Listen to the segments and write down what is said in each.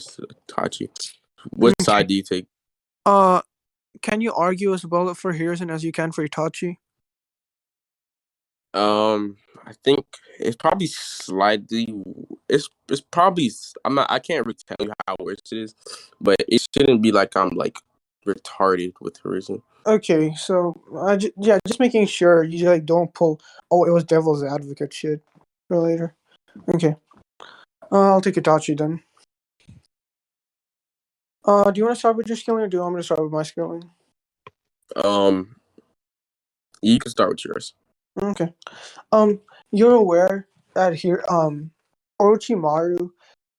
versus Itachi. What side do you take? Can you argue as well for Hiruzen as you can for Itachi? I think it's probably slightly. It's probably. I can't really tell you how worse it is, but it shouldn't be like I'm like retarded with Hiruzen. Okay, so just making sure you like don't pull. Oh, it was devil's advocate shit for later. Okay, I'll take Itachi then. Do you want to start with your skilling, or do you want me to start with my skilling? You can start with yours. Okay. You're aware that here, Orochimaru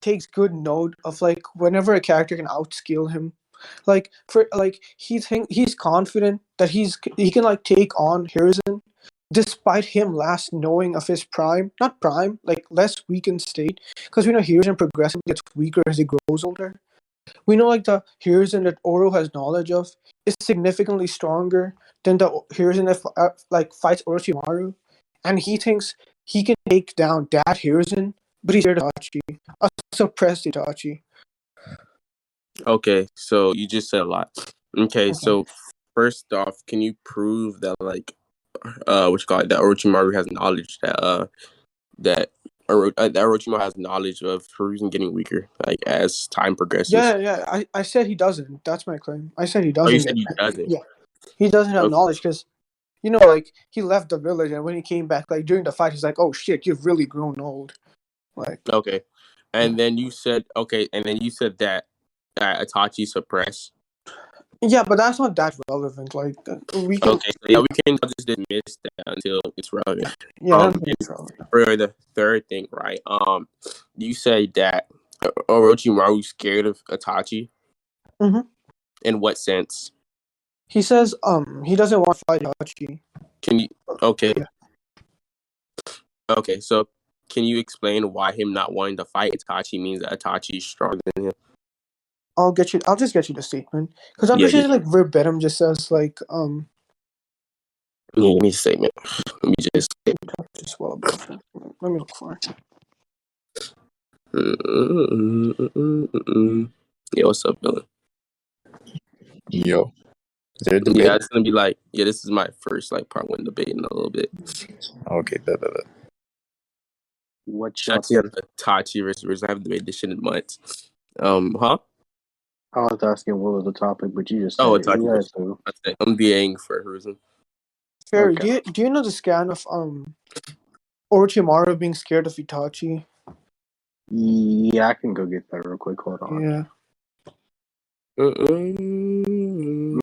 takes good note of like whenever a character can outskill him, he's confident that he can like take on Hiruzen, despite him last knowing of his not prime, like less weakened state, because we know Hiruzen progressively gets weaker as he grows older. We know like the Hiruzen that Oro has knowledge of is significantly stronger than the Hiruzen that like fights Orochimaru, and he thinks he can take down that Hiruzen, but he's scared of Itachi, a suppressed Itachi. Okay, so you just said a lot. Okay, so first off, can you prove that like what you call it, that Orochimaru has knowledge that Orochimaru has knowledge of Hiruzen getting weaker, like as time progresses? Yeah. I said he doesn't. That's my claim. I said he doesn't. Oh, you said he doesn't. Yeah, he doesn't have knowledge because like he left the village, and when he came back, like during the fight, he's like, "Oh shit, you've really grown old." Like okay, and then you said that Itachi suppressed. Yeah, but that's not that relevant. Like we can. Okay, so yeah, we can just dismiss that until it's relevant. Yeah, it's relevant. For the third thing, right? You say that Orochimaru's scared of Itachi. Mm-hmm. In what sense? He says he doesn't want to fight Itachi. Can you okay? Yeah. Okay, so can you explain why him not wanting to fight Itachi means that Itachi is stronger than him? I'll just get you the statement because I'm pretty sure like verbatim just says like Yeah, give me a statement. Let me just let me look for it. Yeah, what's up, Dylan? Yo. Is there a debate? Yeah, it's gonna be like, this is my first like part one debate in a little bit. Okay, bet. What Actually, have Itachi versus I haven't debated this shit in months. Huh? I was asking what was the topic, but you just said Itachi. I'm being for Hiruzen. Sure. Okay. Do you know the scan of Orochimaru being scared of Itachi? Yeah, I can go get that real quick. Hold on. Yeah.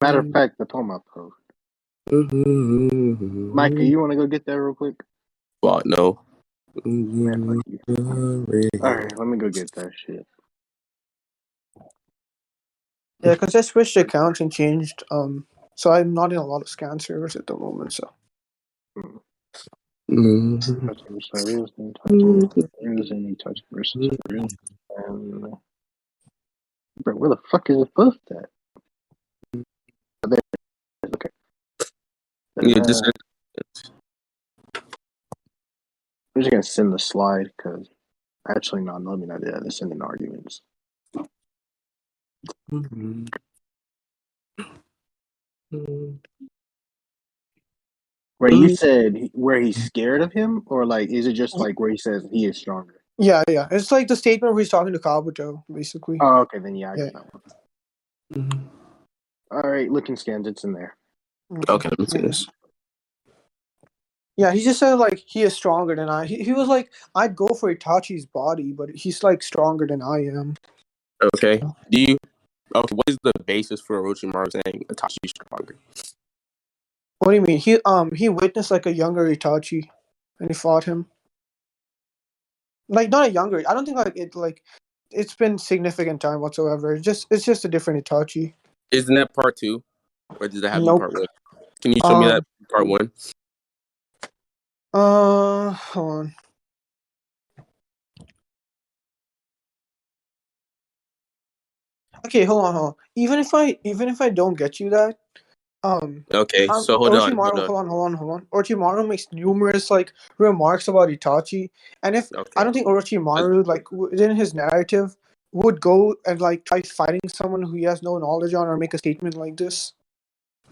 Matter of fact, that's on my post. Micah, you want to go get that real quick? Well, no. Man, fuck you. Alright, let me go get that shit. Yeah, because I switched accounts and changed, so I'm not in a lot of scan servers at the moment, so. Itachi versus Bro, where the fuck is the post at? There. Okay. Yeah, I'm just gonna send the slide because actually no, let me not do that. Let's send in arguments. Where you said where he's scared of him, or like is it just like where he says he is stronger? Yeah. It's like the statement where he's talking to Kabuto, basically. Oh, okay, then yeah, I get that one. Alright, looking scans, it's in there. Okay, let me see this. Yeah, he just said like he is stronger than I. He was like, I'd go for Itachi's body, but he's like stronger than I am. Okay. What is the basis for Orochimaru saying Itachi's stronger? What do you mean? He witnessed like a younger Itachi, and he fought him. Like not a younger. I don't think it's been significant time whatsoever. It's just a different Itachi. Isn't that part 2, or does that have part 1? Can you show me that part 1? Hold on. Okay, hold on. Even if I don't get you that, okay, so hold on. Orochimaru makes numerous like remarks about Itachi, and if I don't think Orochimaru like within his narrative would go and like try fighting someone who he has no knowledge on or make a statement like this?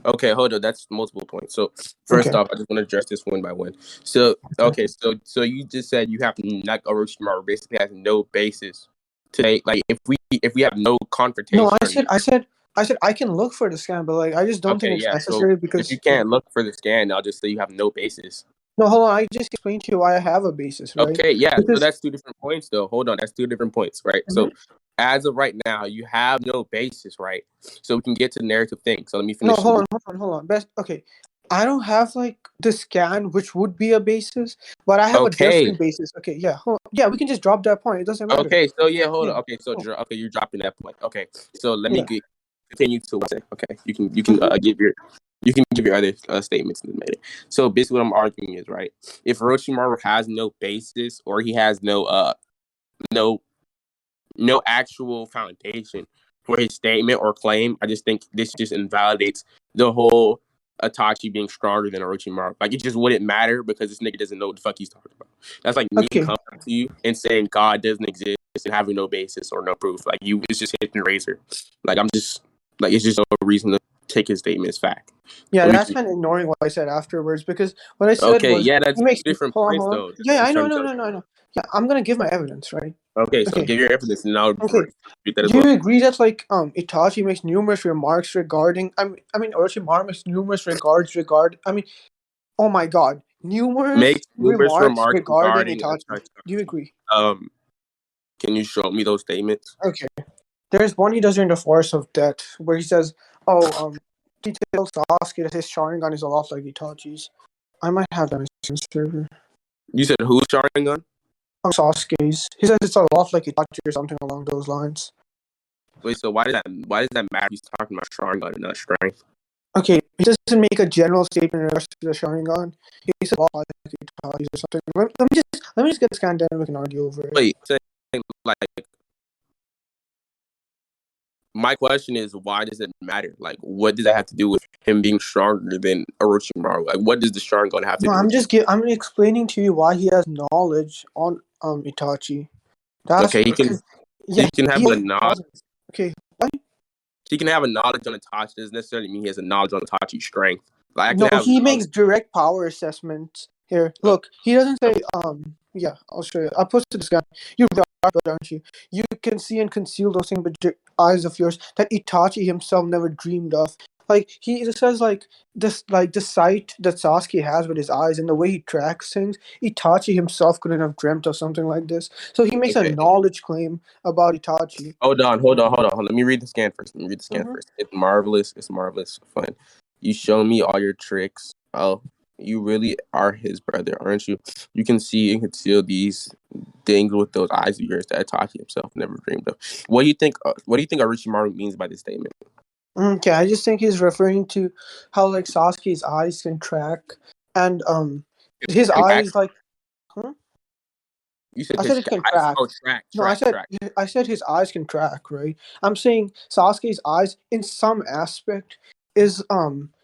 Okay, hold on. That's multiple points. So first Okay. off, I just want to address this one by one. So so you just said you have like Orochimaru basically has no basis today. Like if we have no No, confrontation or no, I said I can look for the scan, but like I just don't think okay, it's yeah. So necessary if you because can't look for the scan, I'll just say you have no basis. no, hold on. I just explained to you why I have a basis, right? Okay, yeah. So Because that's two different points, though. Hold on, that's two different points, right? Mhm. So as of right now, you have no basis, right? So we can get to the narrative thing. So let me No, finish. hold on. Best okay. I don't have like the scan, which would be a basis, but I have a Okay, different basis. Okay, yeah, hold on. Yeah, we can just drop that point. It doesn't matter. okay. So yeah, hold Yeah, on. Okay, so oh, okay, you're dropping that point. Okay, so let me yeah. continue to what I say. Okay, you can Mhm. give your other statements in a minute. So basically, what I'm arguing is right. If Orochimaru has no basis or he has no no actual foundation for his statement or claim. I just think this just invalidates the whole Itachi being stronger than Orochimaru. Like it just wouldn't matter because this nigga doesn't know what the fuck he's talking about. That's like me Okay, coming to you and saying God doesn't exist and having no basis or no proof. Like you, it's just hitting razor. Like I'm just like it's just no reason to take his statement as fact. yeah, But we that's can, kind of ignoring what I said afterwards because what I said okay, was yeah, he that's two makes. different Hold on, points hold on. though. That's Yeah, what I'm I know, trying to no, tell no, no, no. Yeah, I'm gonna give my evidence, right? you. Okay, so Okay, give your evidence and I'll okay. repeat that as Do well. you agree that like Itachi makes numerous remarks regarding I mean Orochimaru makes numerous I mean oh my god numerous Makes numerous remarks remarks regarding regarding Itachi. Do you agree? Um, can you show me those statements? Okay. There's one he does during the Forest of Death where he says, "Oh he tells Sasuke that his Sharingan is a lot like Itachi's." I might have that in server. You said who's Sharingan? Sasuke's. He says it's a lot like Itachi or something along those lines. Wait, so why does that matter? He's talking about Sharingan and not strength. Okay, he doesn't make a general statement in regards to the Sharingan. He said a lot like Itachi's or something. Let me just get this guy down and we can argue over it. Wait, saying like my question is why does it matter? Like, what does that have to do with him being stronger than Orochimaru? Like, what does the Sharingan have to No, do with it? I'm explaining to you why he has knowledge on Itachi. That's Okay, because he yeah, can have he a has knowledge. cousins. Okay, what? He can have a knowledge on Itachi. Doesn't necessarily mean he has a knowledge on Itachi's strength. Like, I No, can have he knowledge. makes direct power assessments. Here, look, he doesn't say yeah, I'll show you. I'll post to this guy. You're the arbiter, aren't you? You can see and conceal those things with your eyes of yours that Itachi himself never dreamed of. Like he says, like the sight that Sasuke has with his eyes and the way he tracks things, Itachi himself couldn't have dreamt of something like this. So he makes a Okay, knowledge claim about Itachi. hold on. Let me read the scan first. Mm-hmm. It's marvelous. It's marvelous. Fun. You show me all your tricks. Oh, you really are his brother, aren't you? You can see and conceal these things with those eyes of yours that Itachi himself never dreamed of. What do you think? What do you think Orochimaru means by this statement? Okay, I just think he's referring to how like Sasuke's eyes can track, and his And back, eyes like. Huh? you said I said his it can eyes. track. Oh, No, track. I said his eyes can track, right? I'm saying Sasuke's eyes, in some aspect, is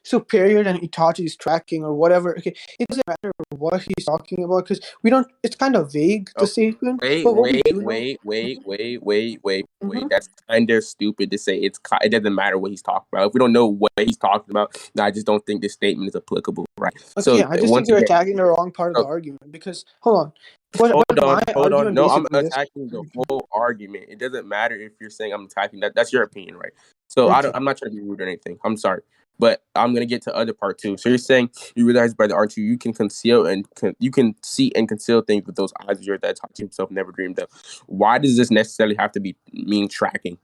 superior than Itachi's tracking or whatever. Okay, it doesn't matter what he's talking about because we don't. It's kind of vague the Okay. statement, Wait, but what we wait, do know. wait, wait, wait, wait, wait, Mhm. wait. That's kind of stupid to say. It doesn't matter what he's talking about. If we don't know what he's talking about, then I just don't think this statement is applicable, right? Okay, So I just think once you're again, attacking the wrong part of the so, argument because hold on, what my hold on. argument No, I'm basically is. attacking the whole argument. It doesn't matter if you're saying I'm attacking that. That's your opinion, right? So Okay. I'm not trying to be rude or anything. I'm sorry, but I'm gonna get to other part too. So you're saying you realize, brother, aren't you? You can conceal and you can see and conceal things with those eyes of yours that Itachi himself never dreamed of. Why does this necessarily have to be mean tracking?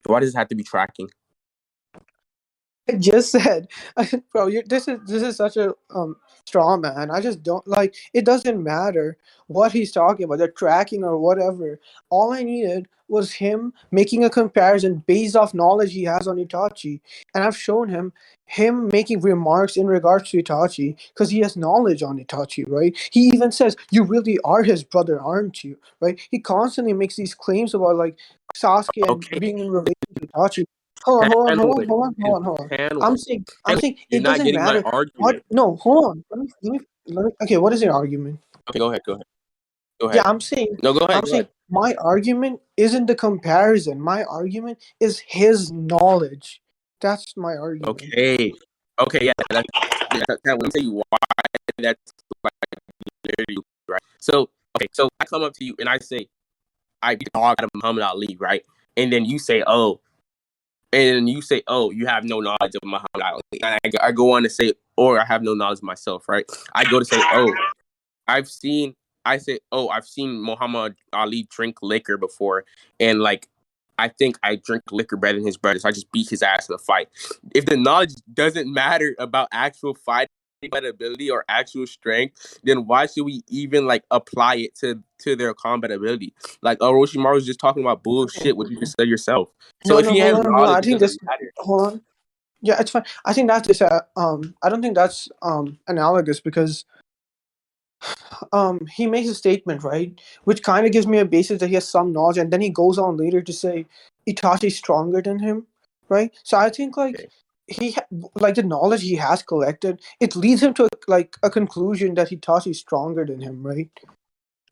Why does it have to be tracking? I just said, bro, this is such a straw man. I just don't like. It doesn't matter what he's talking about, the tracking or whatever. All I needed was him making a comparison based off knowledge he has on Itachi, and I've shown him making remarks in regards to Itachi because he has knowledge on Itachi, right? He even says, "You really are his brother, aren't you?" Right? He constantly makes these claims about like Sasuke and Okay, being in relation to Itachi. Tanwin, Hold on. Tanwin, I'm saying you're it not doesn't getting my matter what. argument. No, hold on. Okay, what is your argument? Okay, go ahead. Go ahead. Yeah, I'm saying. No, go ahead. I'm Go saying ahead. my argument isn't the comparison. My argument is his knowledge. That's my argument. Okay. Okay. Yeah. That's when you say why. That's like literally right. So okay. So I come up to you and I say I beat the dog out of Muhammad Ali, right? And then you say, oh, you have no knowledge of Muhammad Ali. And I go on to say, or I have no knowledge of myself, right? I go to say, oh, I've seen. I say, oh, I've seen Muhammad Ali drink liquor before, and like, I think I drink liquor better than his brother, so I just beat his ass in a fight. If the knowledge doesn't matter about actual fighting ability or actual strength, then why should we even like apply it to their combat ability? Like, Orochimaru's just talking about Okay. bullshit. What you just said yourself. So No, if no, he has hold on, hold on. knowledge, I it think doesn't this. matter. Hold on. Yeah, it's fine. I think that's just I don't think that's analogous because he makes a statement, right, which kind of gives me a basis that he has some knowledge, and then he goes on later to say Itachi's stronger than him, right? So I think like Okay. like the knowledge he has collected, it leads him to like a conclusion that Itachi's stronger than him, right?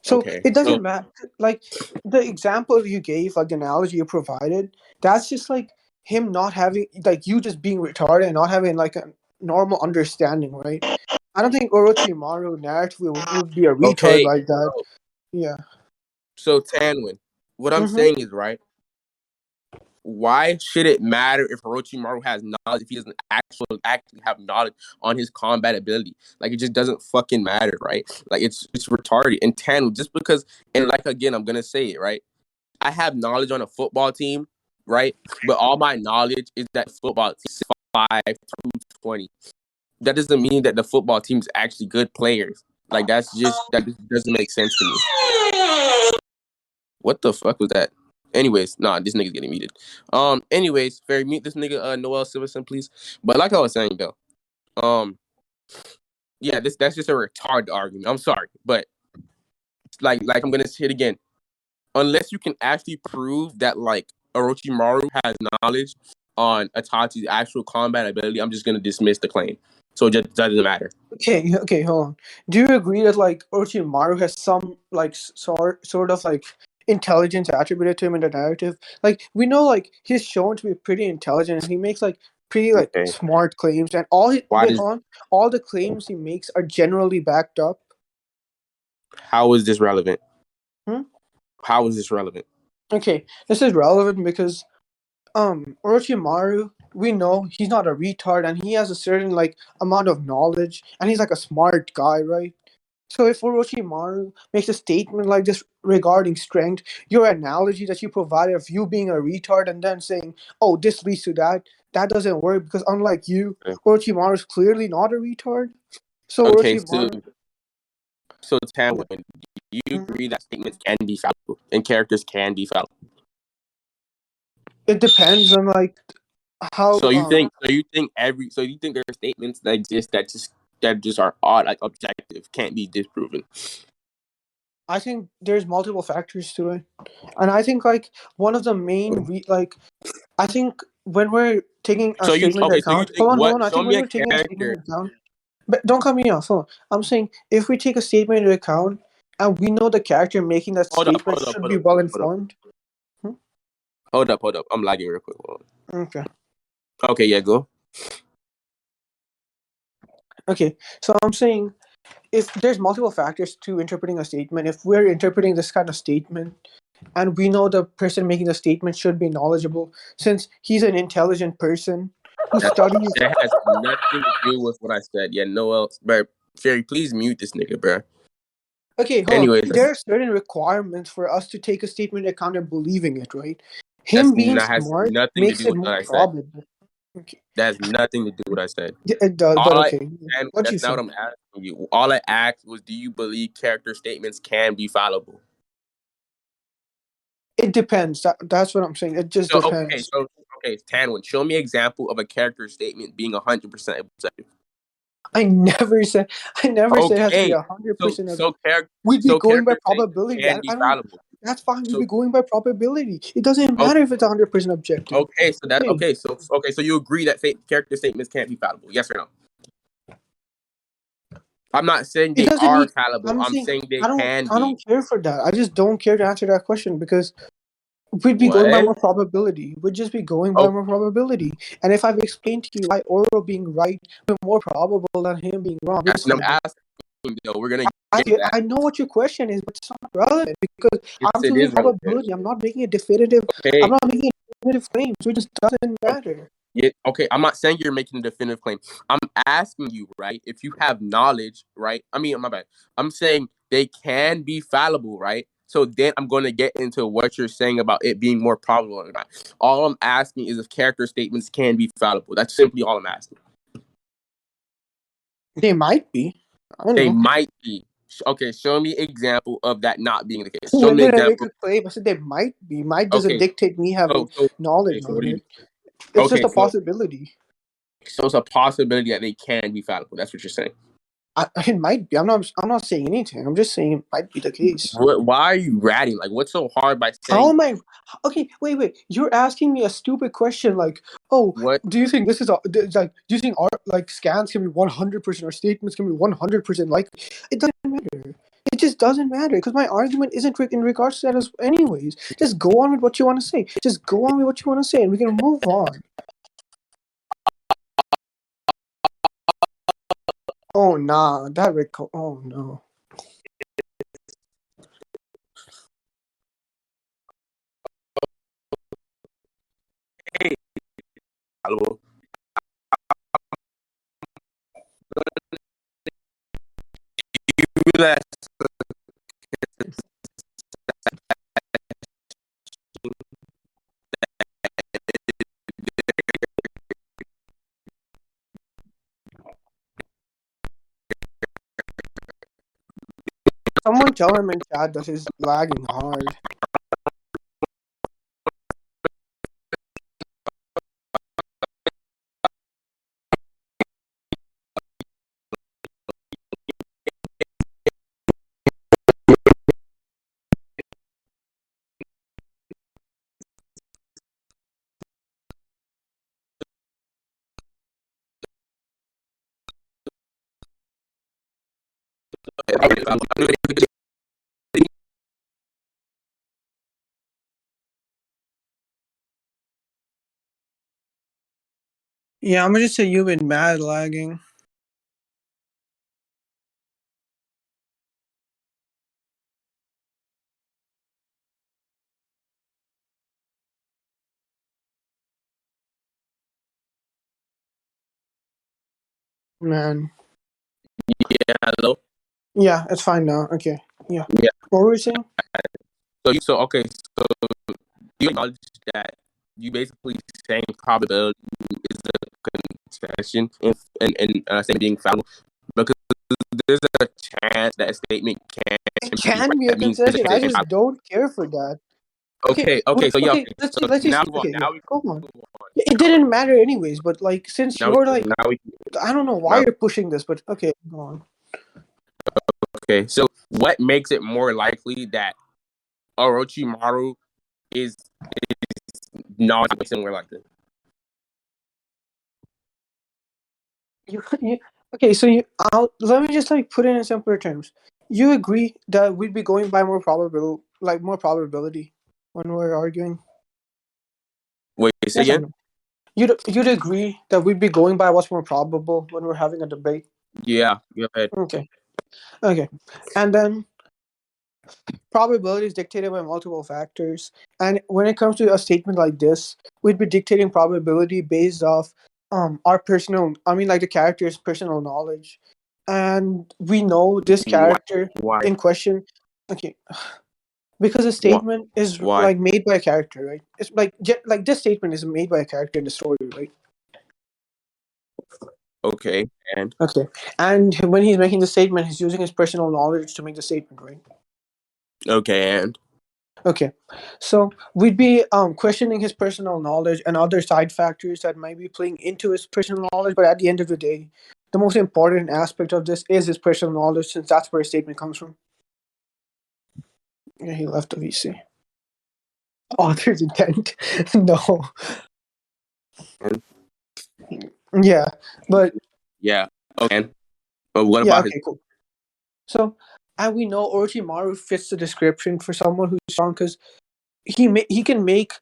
So Okay. it So doesn't matter. Like the example you gave, like the analogy you provided, that's just like him not having, like you just being retarded and not having like a normal understanding, right? I don't think Orochimaru narratively would be a retard okay. like that. So, Yeah. so Tanwin, what I'm Mm-hmm. saying is right. Why should it matter if Orochimaru has knowledge if he doesn't actually have knowledge on his combat ability? Like it just doesn't fucking matter, right? Like it's retarded. And Tanu, just because and like again, I'm gonna say it, right? I have knowledge on a football team, right? But all my knowledge is that football team is 5 through 20. That doesn't mean that the football team is actually good players. Like that just doesn't make sense to me. What the fuck was that? Anyways, nah, this nigga's getting muted. Anyways, Ferry, mute this nigga, Noel Silverson, please. But like I was saying though, yeah, that's just a retarded argument. I'm sorry, but like I'm gonna say it again. Unless you can actually prove that like Orochimaru has knowledge on Itachi's actual combat ability, I'm just gonna dismiss the claim. So it just doesn't matter. Okay, okay, hold on. Do you agree that like Orochimaru has some like sort of like intelligence attributed to him in the narrative? Like we know like he's shown to be pretty intelligent and he makes like pretty like Okay. smart claims and all he Why wait, does hold on. All the claims he makes are generally backed up. how is this relevant? Hmm? How is this relevant? Okay, this is relevant because Orochimaru, we know he's not a retard and he has a certain like amount of knowledge and he's like a smart guy, right? So if Orochimaru makes a statement like this regarding strength, your analogy that you provided of you being a retard and then saying, "Oh, this leads to that," that doesn't work because unlike you, Orochimaru is clearly not a retard. So Okay, Orochimaru, so yeah. Tanwin, do you Mhm. agree that statements can be fallible and characters can be fallible? It depends on like how So you think there are statements that exist that just are odd, like objective, can't be disproven. I think there's multiple factors to it, and I think like one of the main I think when we're taking a statement into So you account, think hold what? on. I Show think when me a we're taking a statement character. into account, but don't cut me off. Hold on. I'm saying if we take a statement into account and we know the character making that statement should be well informed. Hmm? Hold up. I'm lagging real quick. Hold Okay. on. Okay, yeah, go. Okay. So I'm saying if there's multiple factors to interpreting a statement, if we're interpreting this kind of statement and we know the person making the statement should be knowledgeable, since he's an intelligent person who studies. That has nothing to do with what I said. Yeah, no else. But Ferry, please mute this nigga, bro. Okay, hold on. Anyways, There are certain requirements for us to take a statement into account and believing it, right? that's Him being not has smart nothing to makes do it with more what I said. probable. Okay. That has nothing to do with what I said. Yeah, it does, but All I okay. and What you that's not say? what I'm asking you. All I asked was, do you believe character statements can be fallible? It depends. That's what I'm saying. It just So okay, depends. Tanwin, show me an example of a character statement being 100% objective. I never said. I never said it has to be Okay, 100%. character We'd be so going by character statements probability. can be I don't. fallible. That's fine. We'd So be going by probability. It doesn't matter if it's 100% objective. Hey, so you agree that character statements can't be fallible? Yes or no? I'm not saying It they doesn't are need. fallible. I'm I'm saying saying they I don't. can I be. don't care for that. I just don't care to answer that question because we'd be going by What? more probability. We'd just be going by Oh, more probability. And if I've explained to you why Oro being right is more probable than him being wrong, that's what obviously. I'm asking. Though we're gonna get to that. I know what your question is, but it's not relevant because Yes, I'm it choosing is relevant. probability. I'm not making a definitive. I'm Okay. not making a definitive claim, so it just doesn't matter. Yeah, okay, I'm not saying you're making a definitive claim. I'm asking you, right, if you have knowledge, right? I mean, my bad. I'm saying they can be fallible, right? So then I'm going to get into what you're saying about it being more probable or not. All I'm asking is if character statements can be fallible. That's simply all I'm asking. They might be. I don't They know. might be. Okay, show me example of that not being the case. Show When me did I make example. a claim? I said they might be. Might doesn't Okay, dictate me having knowledge so what on do you? it. It's just Okay, a possibility. so it's a possibility that they can be fallible. That's what you're saying. It might be. I'm not. I'm not saying anything. I'm just saying it might be the case. Why are you ratting? Like, what's so hard by How saying am I? Okay, wait. You're asking me a stupid question like, oh, what? do you think this is like? Do you think art like scans can be 100% or statements can be 100% likely? It doesn't matter. It just doesn't matter because my argument isn't in regards to that as anyways. Just go on with what you want to say. Just go on with what you want to say, and we can move on. Oh nah, that recall. Oh no. Hey, fallible. You realize Someone tell him in chat that he's lagging hard. Yeah, I'm gonna just say you've been mad lagging. Man. yeah, hello. Yeah, it's fine now. Okay. Yeah. Yeah. What were we saying? So okay. So you acknowledge that you basically saying probability is a concession in saying being fallible because there's a chance that a statement can It be right. can be a That means there's a concession. chance I it can be just fallible. don't care for that. Okay. Okay. So yeah. Okay. Okay. Let's So just now move on. okay. Yeah, Now we go can on. move on. It didn't matter anyways. But like, since Now we you're like, now we I don't know why now you're pushing this, but okay, go on. okay. So what makes it more likely that Orochimaru is not somewhere like this? You okay? So let me just like put it in simpler terms. You agree that we'd be going by more more probability when we're arguing? Wait, say Yes or again? no? You'd agree that we'd be going by what's more probable when we're having a debate? Yeah, go ahead. Okay. Okay. And then probability is dictated by multiple factors. And when it comes to a statement like this, we'd be dictating probability based off our personal, I mean, like the character's personal knowledge. And we know this Why? character Why? in question. Okay. Because a Why? statement is Why? like made by a character, right? It's like this statement is made by a character in the story, right? Okay, and Okay. And when he's making the statement, he's using his personal knowledge to make the statement, right? okay, and Okay, so we'd be questioning his personal knowledge and other side factors that might be playing into his personal knowledge. But at the end of the day, the most important aspect of this is his personal knowledge, since that's where his statement comes from. Yeah, he left the VC. Author's intent. No. Yeah, but yeah, okay, and But what Yeah. about his? Okay. Cool. So, and we know Orochimaru fits the description for someone who's strong because he can make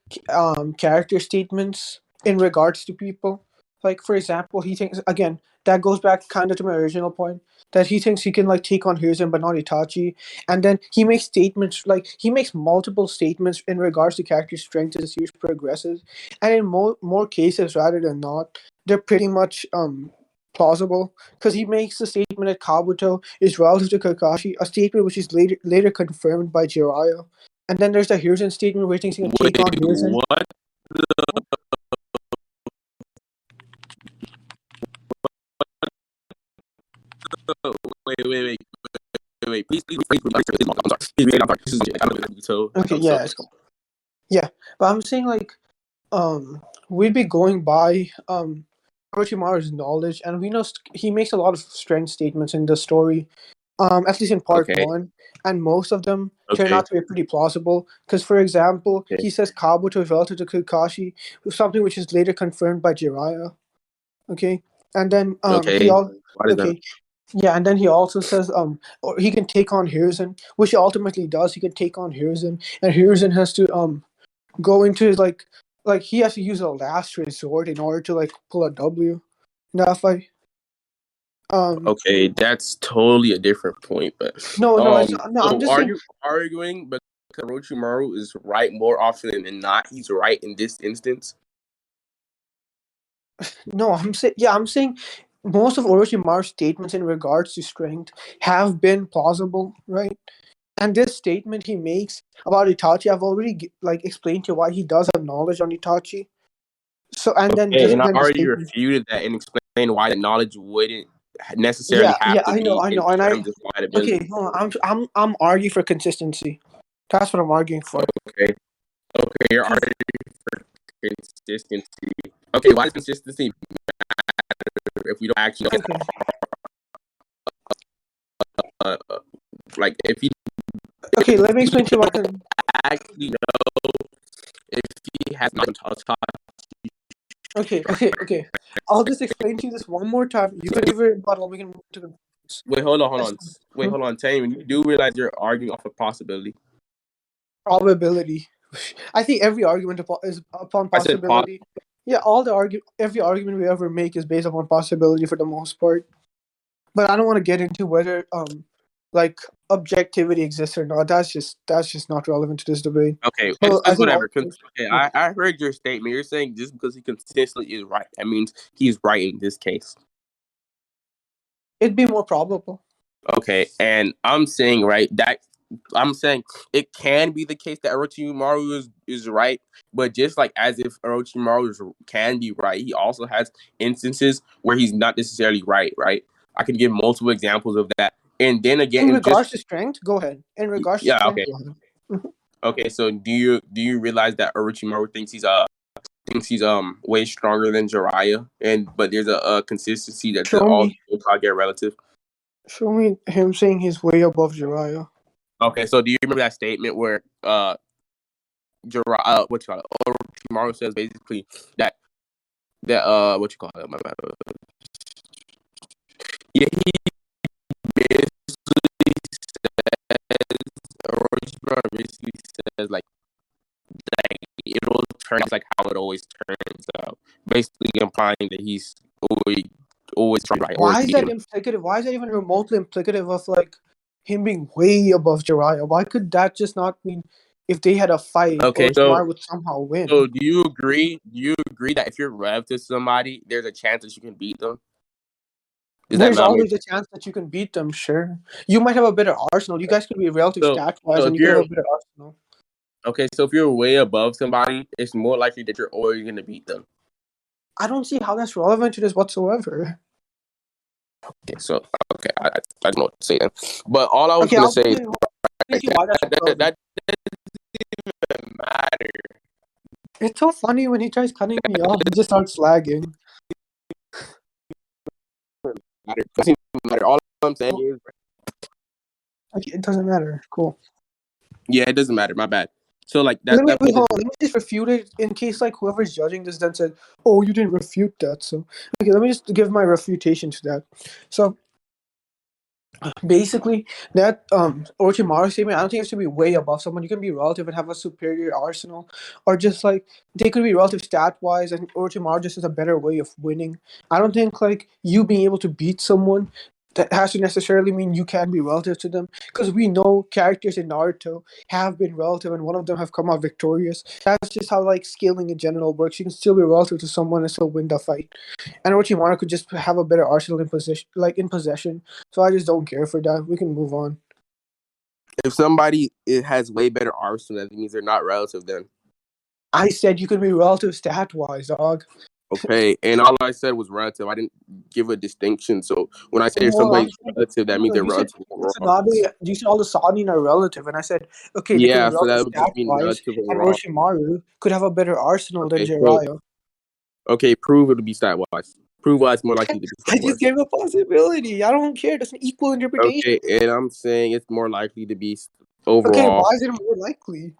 character statements in regards to people. Like for example, he thinks again that goes back kind of to my original point that he thinks he can like take on Hiruzen but not Itachi, and then he makes statements like he makes multiple statements in regards to character strength as the series progresses, and in more cases rather than not, they're pretty much plausible because he makes the statement that Kabuto is relative to Kakashi, a statement which is later confirmed by Jiraiya. And then there's the Hiruzen statement where he thinks he can take on Wait, Hiruzen. what? Wait. Please. I'm sorry. This is Naruto. Okay, I'm so yeah, it's cool. Yeah, but I'm saying like, we'd be going by Orochimaru's knowledge, and we know he makes a lot of strength statements in the story. At least in part okay. one, and most of them turn Okay. out to be pretty plausible. Because, for example, Okay. he says Kabuto is relative to Kakashi, something which is later confirmed by Jiraiya. Okay, and then he Okay. all Why does that? okay. Yeah, and then he also says or he can take on Hiruzen, which he ultimately does. He can take on Hiruzen, and Hiruzen has to go into like he has to use a last resort in order to like pull a W in that fight. Okay, that's totally a different point. But No, it's no. I'm so just are saying. you arguing because Orochimaru is right more often than not? He's right in this instance. No, I'm saying most of Orochimaru's statements in regards to strength have been plausible, right? And this statement he makes about Itachi, I've already like explained to you why he does have knowledge on Itachi. So and then Okay, just and I then the already statement. refuted that and explained why the knowledge wouldn't necessarily Yeah, have yeah, to be I in know, and I terms of flight okay. ability. No, I'm arguing for consistency. That's what I'm arguing for. Okay, okay, you're arguing for consistency. Okay, why does consistency matter if we don't actually know? Okay, Uh, uh, like if you okay. Let me explain to you why. actually know if he has not taught. Okay. I'll just explain to you this one more time. You can give your rebuttal. We can move to the Wait, hold on. Wait, Hmm? hold on. Tell me, you do realize you're arguing off a possibility. Probability. I think every argument is upon I said pos. possibility. Yeah, every argument we ever make is based upon possibility for the most part. But I don't want to get into whether like objectivity exists or not. That's just not relevant to this debate. Okay, So I it's think whatever. Okay, I heard your statement. You're saying just because he consistently is right, that means he's right in this case. it'd be more probable. Okay, and I'm saying I'm saying it can be the case that Orochimaru is right, but just like as if can be right, he also has instances where he's not necessarily right. Right? I can give multiple examples of that, and then again, In and just regards to strength, go ahead. In regards to yeah, strength, okay, go ahead. Mhm. okay. So do you realize that Orochimaru thinks he's way stronger than Jiraiya, and but there's a consistency that the Show all me, get relative. show me him saying he's way above Jiraiya. Okay, so do you remember that statement where what you call it? Orochimaru says basically that what you call it? My bad. Yeah, he basically Orochimaru basically says like it'll turn out like how it always turns out, basically implying that he's always trying right or Why is that beating. implicative? Why is that even remotely implicative of like him being way above Jiraiya? Why could that just not mean if they had a fight, Okay, Orochimaru would somehow win? so do you agree? Do you agree that if you're rev to somebody, there's a chance that you can beat them? Does that There's not make always a chance that you can beat them, sure. You might have a better arsenal. You guys could be relative so? stat wise So and if you could have you're a better arsenal. okay, so if you're way above somebody, it's more likely that you're always going to beat them. I don't see how that's relevant to this whatsoever. Okay, so okay, I don't know what to say then. But all I was Okay, going to I'll say is explain to you why that's relevant. that doesn't matter. It's so funny when he tries cutting me off, he just starts lagging. It doesn't matter. All I'm saying is Okay, it doesn't matter. Cool. yeah, it doesn't matter. My bad. So like Let me that wait, point hold is on. Let me just refute it in case like whoever's judging this then said, "Oh, you didn't refute that." So okay, let me just give my refutation to that. So Basically, that Orochimaru statement, I don't think it should be way above someone. You can be relative and have a superior arsenal, or just like they could be relative stat wise, and Orochimaru just has a better way of winning. I don't think like you being able to beat someone that has to necessarily mean you can be relative to them, because we know characters in Naruto have been relative, and one of them have come out victorious. That's just how like scaling in general works. You can still be relative to someone and still win the fight. And Orochimaru could just have a better arsenal in position, like in possession. So I just don't care for that. We can move on. If somebody it has way better arsenal, that means they're not relative. Then I said you can be relative stat wise, dog. okay, and all I said was relative. I didn't give a distinction. So when I say if Well, I'm somebody's saying, relative, that means no, they're you said relative the overall. Tsunade, you said all the Sanin are relative, and I said, okay, they could be Yeah, so relative that would stat just mean wise, relative and overall. Orochimaru could have a better arsenal than Okay, so Jiraiya. okay, prove it to be stat wise. Prove why it's more likely to be I stat just wise. gave a possibility. I don't care. That's an equal interpretation. Okay, and I'm saying it's more likely to be Okay, why overall is it more likely?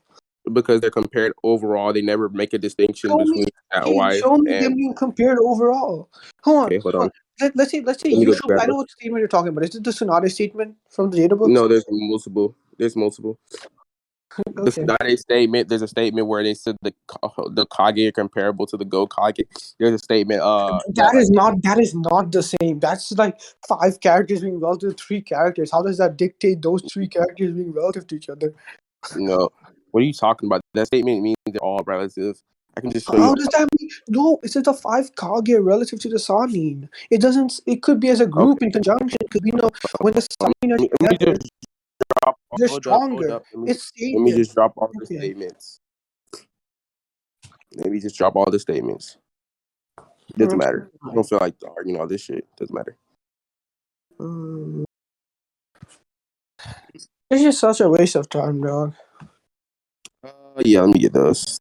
because they're compared overall. They never make a distinction Show me, between stat hey, wise show me them and being compared overall. Hold on, okay, hold hold on. on. Let's say Let me you go show. grab I know it. what statement you're talking about. Is it the Tsunade statement from the data books? No, there's multiple. There's multiple. This Okay. not a statement. There's a statement where they said the Kage are comparable to the Go Kage. There's a statement that like That is not the same. That's like five characters being relative to three characters. How does that dictate those three characters being relative to each other? no. What are you talking about? That statement means they're all relative. I can just show you. How does that mean? No, it says the five Kage relative to the Sanin. It doesn't. It could be as a Okay. group in conjunction. It could be when the Sanin are Let me together, just drop. they're Hold up. Hold stronger. up. It's Let me stated. just drop all the Okay. statements. Let me just drop all the statements. Doesn't Okay. matter. I don't feel like arguing all this shit. Doesn't matter. It's just such a waste of time, dog. Yeah, let me get those.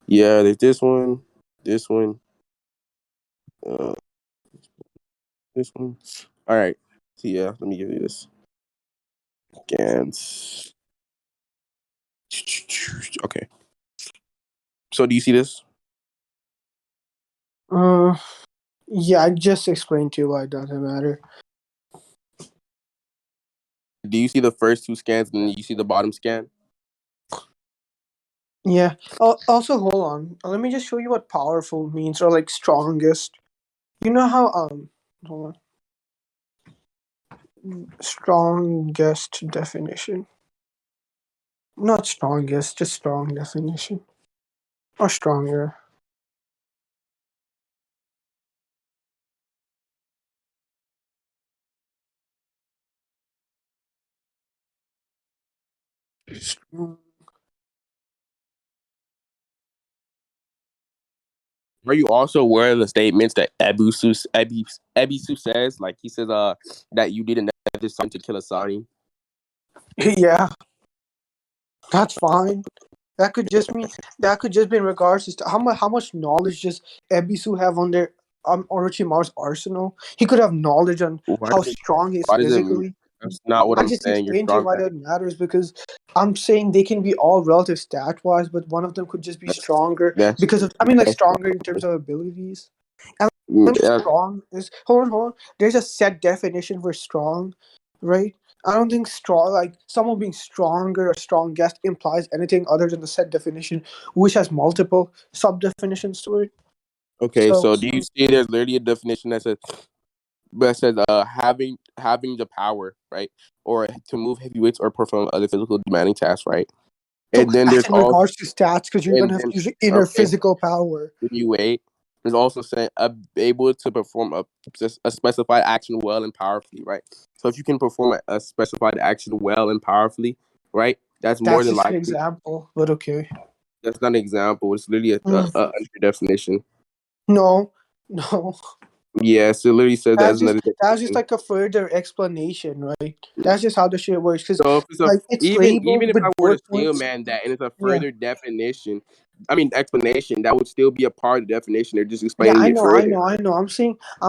Yeah, there's this one, uh, this one. All right. So yeah, let me give you this. Scans. Okay. So do you see this? Uh, yeah, I just explained to you why it doesn't matter. Do you see the first two scans and then you see the bottom scan? Yeah. Also, hold on. Let me just show you what powerful means, or like strongest. You know how hold on. Strongest definition. Not strongest, just strong definition. Or stronger. Are you also aware of the statements that Ebisu says? Like he says, that you didn't have this time to kill Asani. Yeah, that's fine. That could just be in regards to how much knowledge does Ebisu have on their Orochimaru's arsenal? He could have knowledge on Why how does it? strong he is Why does it? physically. That's not what I I'm just saying. You're explained to you strong. why that matters, because I'm saying they can be all relative stat wise, but one of them could just be That's stronger that's because of like stronger in terms of abilities. And that's strong is hold on. There's a set definition for strong, right? I don't think strong like someone being stronger or strongest implies anything other than the set definition, which has multiple sub definitions to it. okay. So So do you see? There's literally a definition that says having the power, right, or to move heavy weights or perform other physical demanding tasks, right. so And then that's there's in all regards to stats because you're and gonna have then to use your inner okay, physical power. when you wait, there's also saying able to perform a specified action well and powerfully, right. So if you can perform a specified action well and powerfully, right, that's more That's than just an likely. example, but okay. That's not an example. It's literally Mm, a under definition. no, no. Yes, it literally says that as another That's just definition. like a further explanation, right? That's just how the shit works. Because So if it's a like it's even labeled if I with were to bullet steel points. man that and it's a Yeah. further definition, I mean explanation, that would still be a part of the definition. They're just Yeah, explaining it further. I know. I'm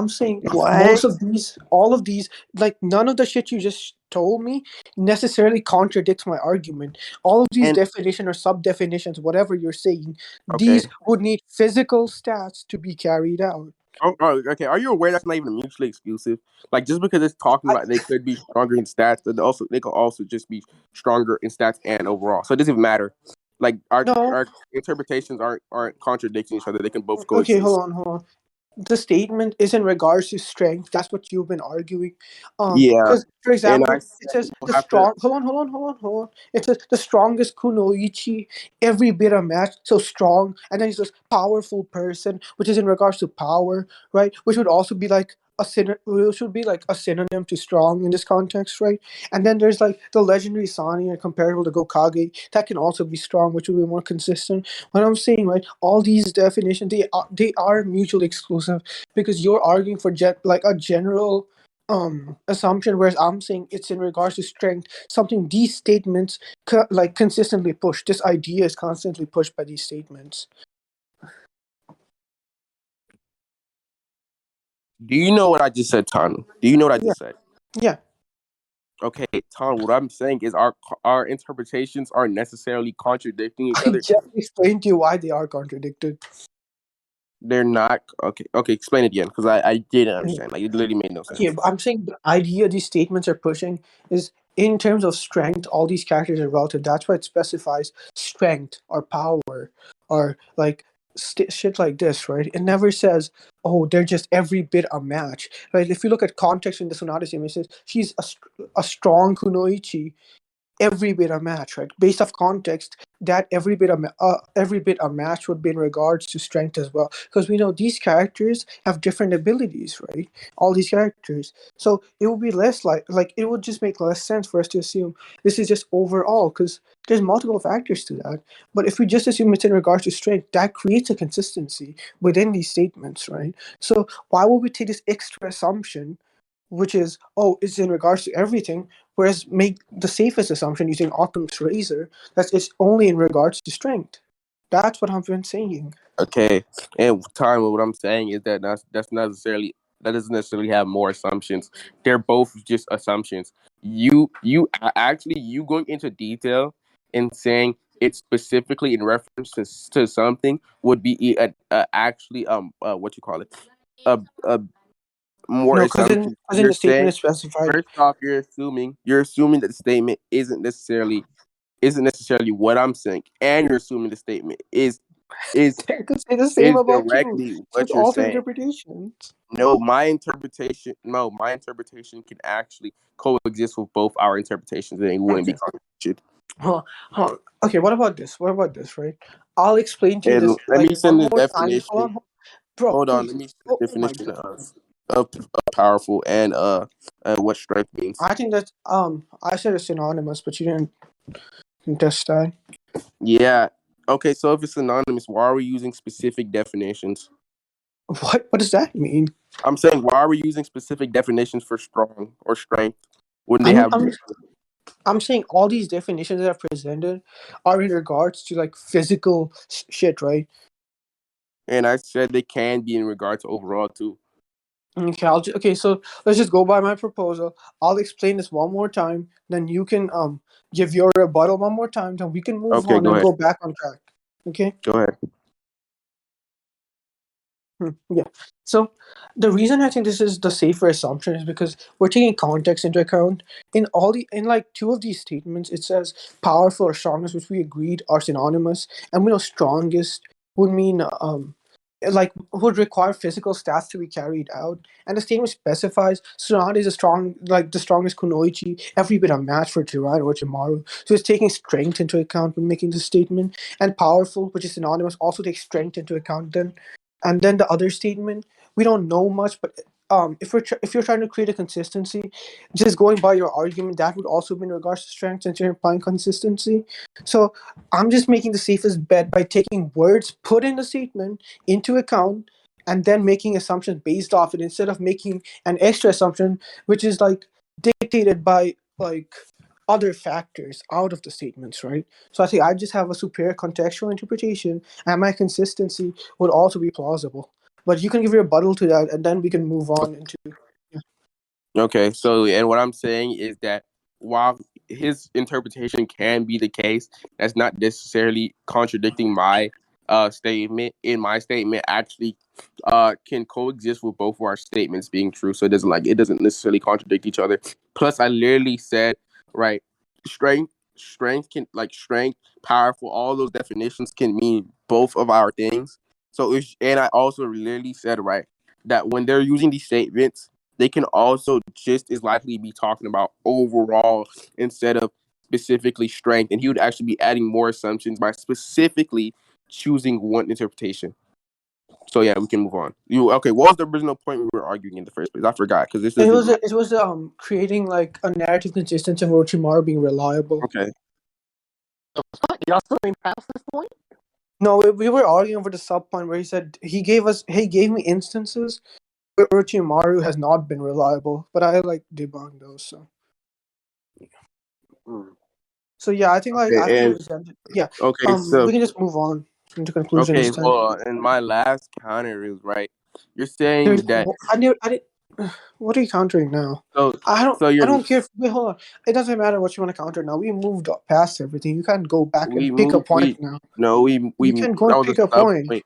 saying What? most of these, all of these, like none of the shit you just told me necessarily contradicts my argument. All of these And definition or sub definitions, whatever you're saying, okay, these would need physical stats to be carried out. Okay. Are you aware that's not even mutually exclusive? Like, just because it's talking about they could be stronger in stats, but they could also just be stronger in stats and overall. So it doesn't even matter. Like No. our interpretations aren't contradicting each other. They can both Okay, coexist. hold on. The statement is in regards to strength. That's what you've been arguing. Yeah, Because for and I example, it said says we'll the have to. strong. Hold on. It says the strongest kunoichi, every bit of match. So strong, and then it says powerful person, which is in regards to power, right? Which would also be like which would be like a synonym to strong in this context, right? And then there's like the legendary Sani comparable to Gokage, that can also be strong, which would be more consistent. What I'm saying, right? All these definitions, they are mutually exclusive because you're arguing for like a general assumption, whereas I'm saying it's in regards to strength. Something these statements like consistently push. This idea is constantly pushed by these statements. Do you know what I just said, Tanu? Do you know what I Yeah, just said? yeah. Okay, Tanu. What I'm saying is our interpretations aren't necessarily contradicting each I other. just explained to you why they are contradicted. They're not. Okay. Okay. Explain it again, because I didn't understand. Like, it literally made no Okay, sense. but I'm saying the idea these statements are pushing is in terms of strength, all these characters are relative. That's why it specifies strength or power or like shit like this, right? It never says, oh, they're just every bit a match, right? If you look at context in the Sonata scene, it says she's a strong kunoichi, every bit a match, right? Based off context, that every bit a match would be in regards to strength as well, because we know these characters have different abilities, right? All these characters, so it would be less like it would just make less sense for us to assume this is just overall, because there's multiple factors to that. But if we just assume it's in regards to strength, that creates a consistency within these statements, right? So why would we take this extra assumption, which is, oh, it's in regards to everything, whereas make the safest assumption using Occam's razor that it's only in regards to strength. That's what I've been saying. Okay, and time. What I'm saying is that doesn't necessarily have more assumptions. They're both just assumptions. Actually you going into detail and saying it's specifically in reference to something would be actually what you call it, a more No, because assumption. in You're the statement saying, is specified. first off, you're assuming that the statement isn't necessarily what I'm saying, and you're assuming the statement is They could say the same is about you. directly So it's what you're also saying. interpretations. No, my interpretation can actually coexist with both our interpretations, and it wouldn't be Okay. contradicted. Huh, huh. Okay, what about this? What about this, right? I'll explain to you And this let like me one send the more time. definition. Bro, Hold on, please. let me send Oh, the oh my definition god. of powerful and what strength means. I think that I said it's synonymous, but you didn't contest that. Yeah. Okay, so if it's synonymous, why are we using specific definitions? What does that mean? I'm saying, why are we using specific definitions for strong or strength when they I'm have? I'm I'm saying all these definitions that I've presented are in regards to like physical shit, right? And I said they can be in regard to overall too. Okay, okay. So let's just go by my proposal. I'll explain this one more time, then you can give your rebuttal one more time, then we can move Okay, on go and ahead. go back on track. Okay. Go ahead. Yeah. So the reason I think this is the safer assumption is because we're taking context into account. In like two of these statements, it says powerful or strongest, which we agreed are synonymous, and we know strongest would mean like would require physical stats to be carried out. And the statement specifies Tsunade is a strong, like the strongest kunoichi, every bit a match for Jirai or Jimaru. So it's taking strength into account when making this statement. And powerful, which is synonymous, also takes strength into account then. And then the other statement, we don't know much, but if you're trying to create a consistency, just going by your argument, that would also be in regards to strength since you're implying consistency. So I'm just making the safest bet by taking words put in the statement into account and then making assumptions based off it instead of making an extra assumption which is like dictated by like other factors out of the statements, right? So I think I just have a superior contextual interpretation and my consistency would also be plausible. But you can give your rebuttal to that and then we can move on into. Okay, so and what I'm saying is that while his interpretation can be the case, that's not necessarily contradicting my statement in my statement actually can coexist with both of our statements being true. So it doesn't necessarily contradict each other. Plus, I literally said right, strength can strength, powerful. All those definitions can mean both of our things. So and I also literally said right that when they're using these statements, they can also just as likely be talking about overall instead of specifically strength, and he would actually be adding more assumptions by specifically choosing one interpretation. So yeah, we can move on. What was the original point we were arguing in the first place? I forgot because this It is was creating like a narrative consistency of Orochimaru being reliable. okay. Y'all still ain't past this point? No, we were arguing over the sub point where he said he gave me instances where Orochimaru has not been reliable, but I like debunked those. So yeah, I think like Okay, after and yeah, okay, so we can just move on into conclusions. okay, well, and my last counter is right. You're saying that I didn't. What are you countering now? so I you're don't care. Wait, hold on. It doesn't matter what you want to counter now. We moved past everything. You can't go back we and pick a moved point now. we You can go that and was pick a a sub point. point.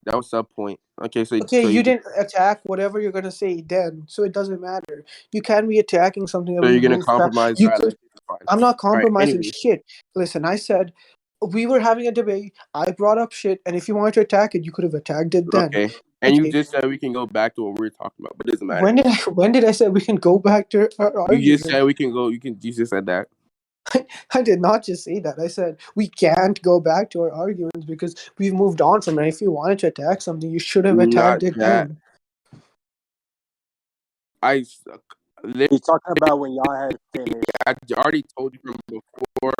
That was sub point. Okay, Okay, so you didn't attack whatever you're gonna say then, so it doesn't matter. You can be attacking something that we you're gonna moved past. compromise You that. could. It's fine. I'm not All right. compromising Anyway, shit. Listen, I said we were having a debate. I brought up shit, and if you wanted to attack it, you could have attacked it then. okay. And you Okay. just said we can go back to what we were talking about, but it doesn't matter. When did I say we can go back to our You argument? just said we can go. You just said that. I did not just say that. I said we can't go back to our arguments because we've moved on from it. If you wanted to attack something, you should have Not attacked it that. then. I He's talking about when y'all had finished. I already told you from before.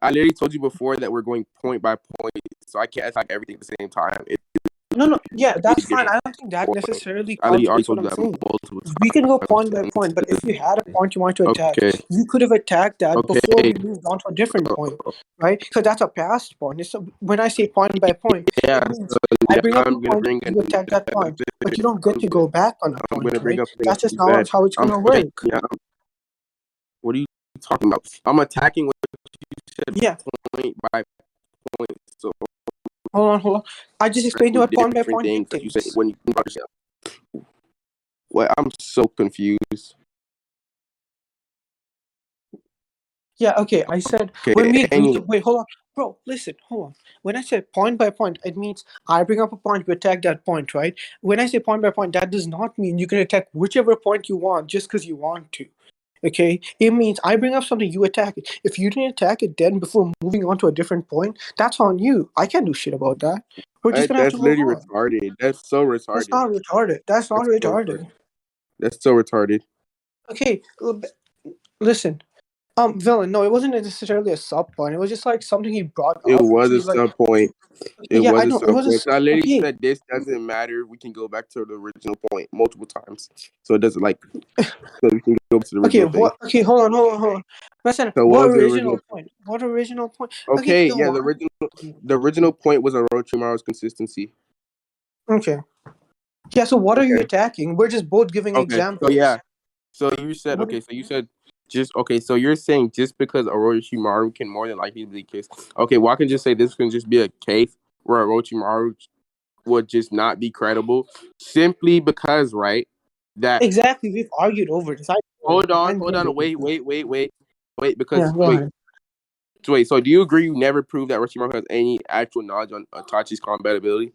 I literally told you before that we're going point by point, so I can't attack everything at the same time. No, yeah, that's fine. different I don't think that points. necessarily I literally already contradicts what told you I'm that saying. multiple We can go point by times. point, but if you had a point you wanted to attack, Okay. you could have attacked that Okay. before we moved on to a different point, right? Because that's a past point. When I say point by point, Yeah. it means So I bring up a I'm gonna point, bring you attack that point, but you don't get to I'm go back on a I'm point, gonna bring right? up That's just you not said. how it's going to Okay. work. Yeah. What are you talking about? I'm attacking what you said Yeah. point by point. So Hold on. I just explained to you what point by different point things that you said dictates. when you understand. What I'm so confused. Yeah, okay. I said Okay. when we agree to Anyway, wait, hold on. Bro, listen, hold on. When I say point by point, it means I bring up a point, you attack that point, right? When I say point by point, that does not mean you can attack whichever point you want just because you want to. Okay? It means I bring up something, you attack it. If you didn't attack it then before moving on to a different point, that's on you. I can't do shit about that. We're just gonna have that's to move literally on. retarded. That's so That's retarded. not retarded. That's not That's so retarded. retarded. That's so retarded. Okay, listen. Villain, no, it wasn't necessarily a sub point. It was just like something he brought It up was to a be like, sub point. It yeah, was I a know it sub was point. I literally okay. said this doesn't matter. We can go back to the original point multiple times. So it doesn't so we can go back to the Okay, original thing. Okay, hold on. Listen, So what what was the original original point? What original point? Okay, Okay, yo, yeah, the original point was Orochimaru's consistency. okay. Yeah, so what are you Okay. attacking? We're just both giving Okay. examples. So yeah. So you said What- okay, so you said just okay, so you're saying just because Orochimaru can more than likely be kissed. Okay, well I can just say this can just be a case where Orochimaru would just not be credible simply because, right? That Exactly, we've argued over this. hold on, wait, Yeah, because go ahead. so do you agree you never proved that Orochimaru has any actual knowledge on Itachi's combat ability?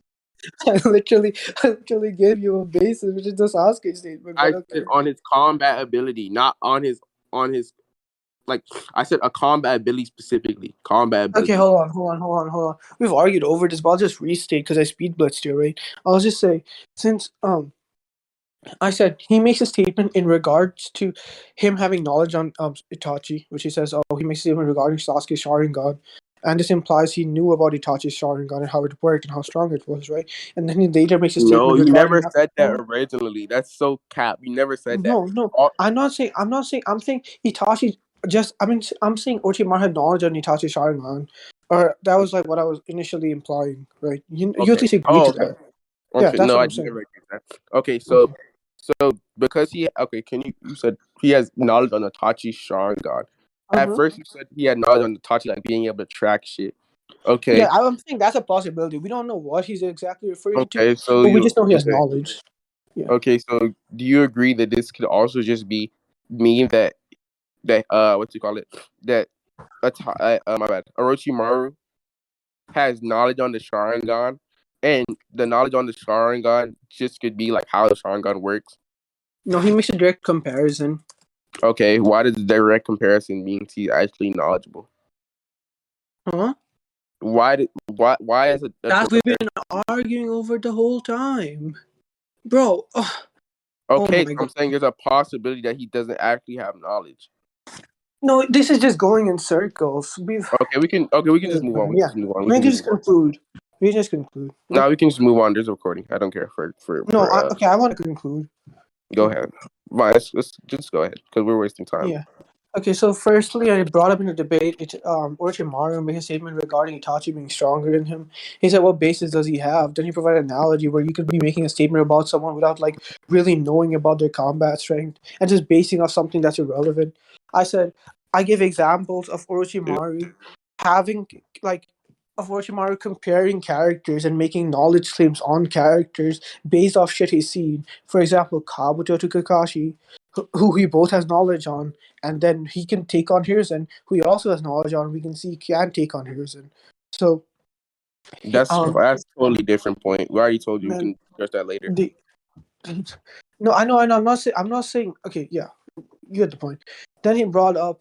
I literally gave you a basis, which is the Sasuke statement. I But okay. said on his combat ability, not on his like I said a combat ability specifically. Combat ability. Okay, hold on. We've argued over this, but I'll just restate because I speed blitzed you, right? I'll just say since I said he makes a statement in regards to him having knowledge on Itachi, which he says, oh, he makes a statement regarding Sasuke's Sharingan, and this implies he knew about Itachi's Sharingan and how it worked and how strong it was, right? And then he later makes a No, statement you regarding never said that originally. That's so cap. You never said that. no. All, I'm not saying. I'm saying Itachi. I'm saying Orochimaru had knowledge on Itachi's Sharingan, or that was like what I was initially implying, right? You at okay. least agree Oh, to okay. that. Yeah, Okay. that's No, what I I'm saying. never agreed with that. Okay, Okay. so because can you said he has knowledge on Itachi's Sharingan. At Uh-huh. first you said he had knowledge on Itachi like being able to track shit. Okay. Yeah, I'm saying that's a possibility. We don't know what he's exactly referring to, Okay. So but we just you know he has okay? knowledge. Yeah. Okay. So do you agree that this could also just be mean that what you call it, that my bad, Orochimaru has knowledge on the Sharingan, and the knowledge on the Sharingan just could be like how the Sharingan works. No, he makes a direct comparison. Okay, why does the direct comparison mean he's actually knowledgeable? Huh? Why is it a That direct we've been arguing over the whole time, bro. Oh Okay, so my I'm god. saying there's a possibility that he doesn't actually have knowledge. No, this is just going in circles. Okay, we can just move on. We can Yeah. just move on. We We can can just just move on. conclude. We just conclude. No, we can just move on. There's a recording. I don't care for No, okay, I want to conclude. Go ahead. Fine, let's just go ahead because we're wasting time. Yeah. Okay, so firstly, I brought up in the debate Orochimaru made a statement regarding Itachi being stronger than him. He said, "What basis does he have?" Then he provided an analogy where you could be making a statement about someone without like really knowing about their combat strength and just basing off something that's irrelevant. I said, I give examples of Orochimaru having like of Orochimaru comparing characters and making knowledge claims on characters based off shit he's seen. For example, Kabuto to Kakashi, who he both has knowledge on, and then he can take on Hiruzen, who he also has knowledge on. We can see he can take on Hiruzen. So, That's um, a totally different point. We already told you we man, can address that later. the no, I know. I'm not saying. Okay, yeah, you get the point. Then he brought up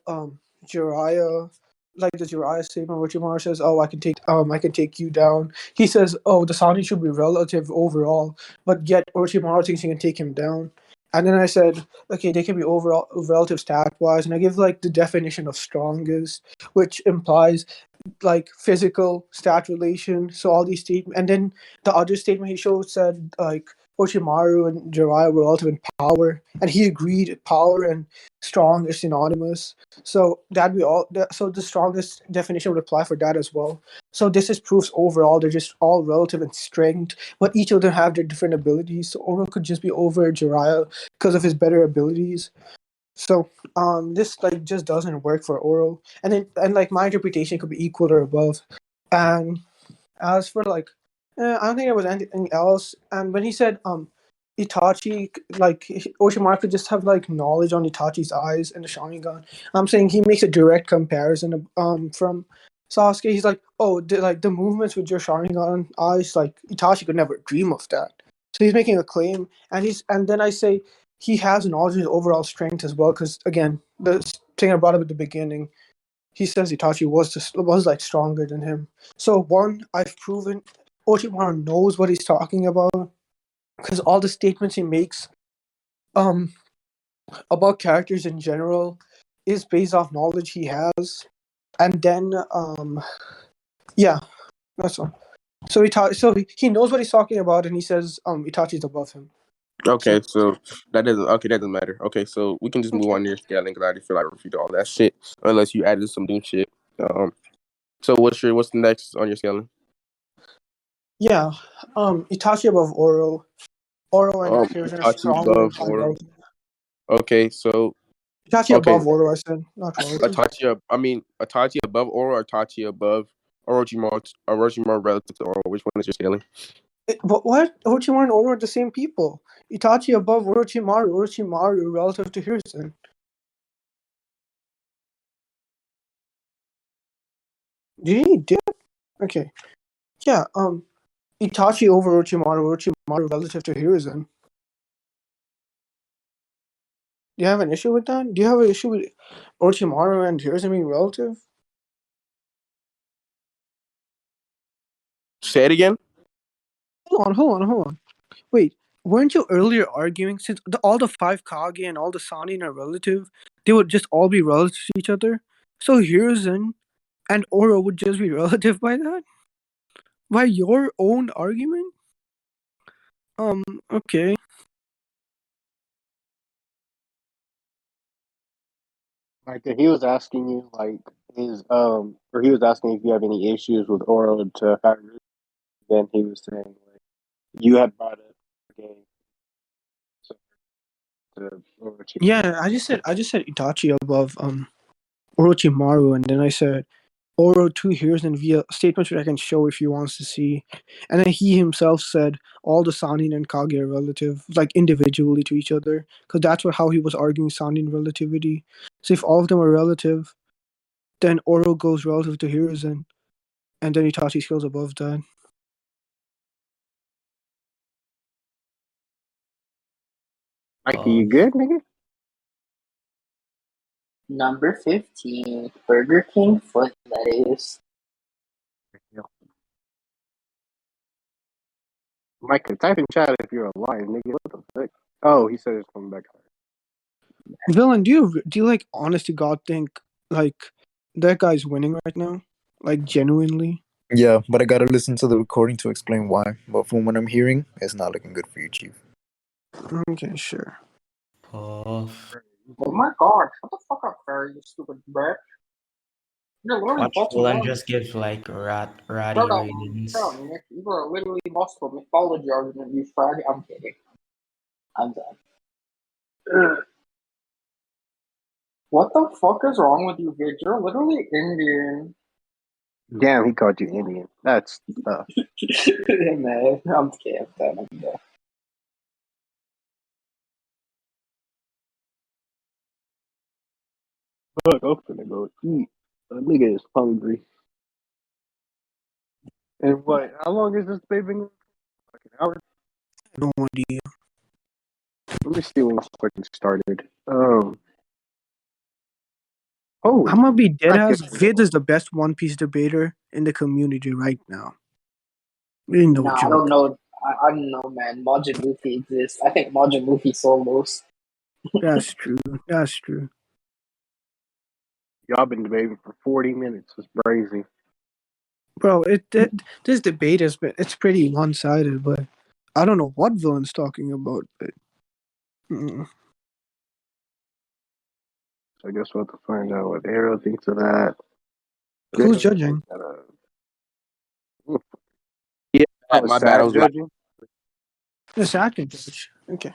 Jiraiya, like the Jiraiya statement where Orochimaru says, "Oh, I can take you down." He says, "Oh, the Sani should be relative overall," but yet Orochimaru thinks he can take him down. And then I said, "Okay, they can be overall relative stat wise," and I give like the definition of strongest, which implies like physical stat relation. So all these statements, and then the other statement he showed said like Orochimaru and Jiraiya were relative in power, and he agreed power and strong is synonymous. So that'd be all. So the strongest definition would apply for that as well. So this is proofs overall they're just all relative in strength, but each of them have their different abilities. So Oro could just be over Jiraiya because of his better abilities. So this like just doesn't work for Oro, and like my interpretation could be equal or above. And as for like, I don't think there was anything else. And when he said Itachi, like Oshimaru could just have like knowledge on Itachi's eyes and the Sharingan. I'm saying he makes a direct comparison of, from Sasuke. He's like, oh, like the movements with your Sharingan eyes, like Itachi could never dream of that. So he's making a claim, and then I say he has knowledge of his overall strength as well. Because again, the thing I brought up at the beginning, he says Itachi was like stronger than him. So one, I've proven Orochimaru knows what he's talking about because all the statements he makes um about characters in general is based off knowledge he has. And then yeah, that's all. So he knows what he's talking about, and he says Itachi's above him. Okay, So so that doesn't matter. Okay, so we can just move okay. on to your scaling because I already feel like I reviewed all that shit unless you added some new shit. So what's the next on your scaling? Yeah, Itachi above Oro. Oro and Hiruzen are Itachi stronger above by or relative. okay, so Itachi okay, above Oro, I said, not relative. Itachi above or Itachi above Orochimaru relative to Oro. Which one is your scaling? But what? Orochimaru and Oro are the same people. Itachi above Orochimaru, Orochimaru relative to Hiruzen. Did he dip? Okay. Yeah, Itachi over Orochimaru, Orochimaru relative to Hiruzen. Do you have an issue with that? Do you have an issue with Orochimaru and Hiruzen being relative? Say it again. Hold on. Wait, weren't you earlier arguing since all the five Kage and all the Sanin are relative, they would just all be relative to each other? So Hiruzen and Oro would just be relative by that? By your own argument? Okay. Like he was asking you, like or he was asking if you have any issues with oral to Hiruzen. Then he was saying like you had brought up the game to Orochimaru. Yeah, I just said Itachi above Orochimaru, and then I said Oro to Hiruzen via statements which I can show if he wants to see. And then he himself said all the Sanin and Kage are relative, like individually to each other, because that's how he was arguing Sanin relativity. So if all of them are relative, then Oro goes relative to Hiruzen, and then Itachi goes above that. Mikey, you good, nigga? Number 15, Burger King foot lettuce. Micah, type in chat if you're alive, nigga. What the fuck? Oh, he said it's coming back. Villain, do you like honest to God think like that guy's winning right now? Like genuinely? Yeah, but I gotta listen to the recording to explain why. But from what I'm hearing, it's not looking good for you, Chief. Okay, sure. Puff. Oh my god, shut the fuck up, Fairy, you stupid bitch. You're literally Watch bottom Dylan one. just give like ratty Shut ratings. up, Nick. You were literally lost the mythology argument, you frag. I'm kidding. I'm done. Ugh. What the fuck is wrong with you, bitch? You're literally Indian. Damn, he called you Indian. That's tough. Man, I'm kidding. I'm done. Fuck, I'm finna go eat. A nigga is hungry. And what? How long is this baby? Like an hour? No idea. Let me see when we fucking started. Holy. I'm gonna be dead I ass. guess- Vid is the best One Piece debater in the community right now. Really no Nah, I joke. don't know. I don't know, man. Majin Luffy exists. I think Majin Luffy solos. That's true. That's true. Y'all been debating for 40 minutes. It's crazy. Bro, this debate it's pretty one sided, but I don't know what Villain's talking about. But So I guess we'll have to find out what Arrow thinks of that. who's judging? Yeah, Oh, my bad. I was like, judging. The second judge. Okay.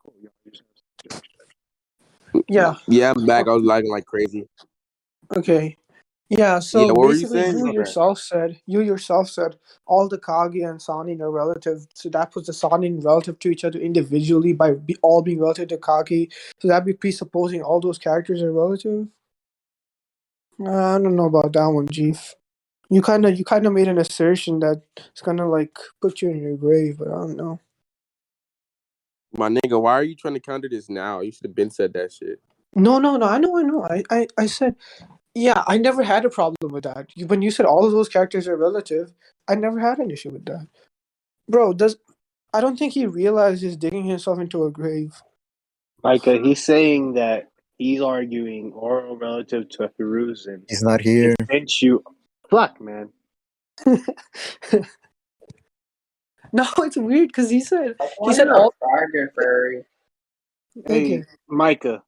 Cool, y'all just have to judge. Yeah. yeah, I'm back. I was lagging like crazy. Okay. Yeah, so Yeah, what were you basically saying? you yourself said all the Kage and Sanin are relative, so that puts the Sanin relative to each other individually by all being relative to Kage. So that'd be presupposing all those characters are relative. I don't know about that one, Jeef. You kinda made an assertion that it's gonna like put you in your grave, but I don't know. My nigga, why are you trying to counter this now? You should have been said that shit. No. I know. I said, yeah, I never had a problem with that. When you said all of those characters are relative, I never had an issue with that. Bro, I don't think he realized he's digging himself into a grave. Micah, he's saying that he's arguing oral relative to Hiruzen. He's not here. Since you. Fuck, man. No, it's weird because he said You're all. a fragger, Fairy. Hey, Okay. Micah.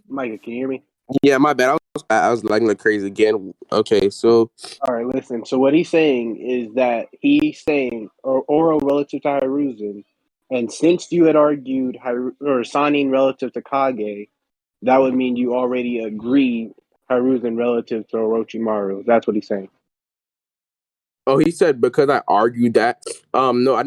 Micah, can you hear me? Yeah, my bad. I was lagging like crazy again. Okay, so All right, listen. So what he's saying is that he's saying oral relative to Hiruzen, and since you had argued or Sanin relative to Kage, that would mean you already agree Hiruzen relative to Orochimaru. That's what he's saying. oh, he said because I argued that. No, I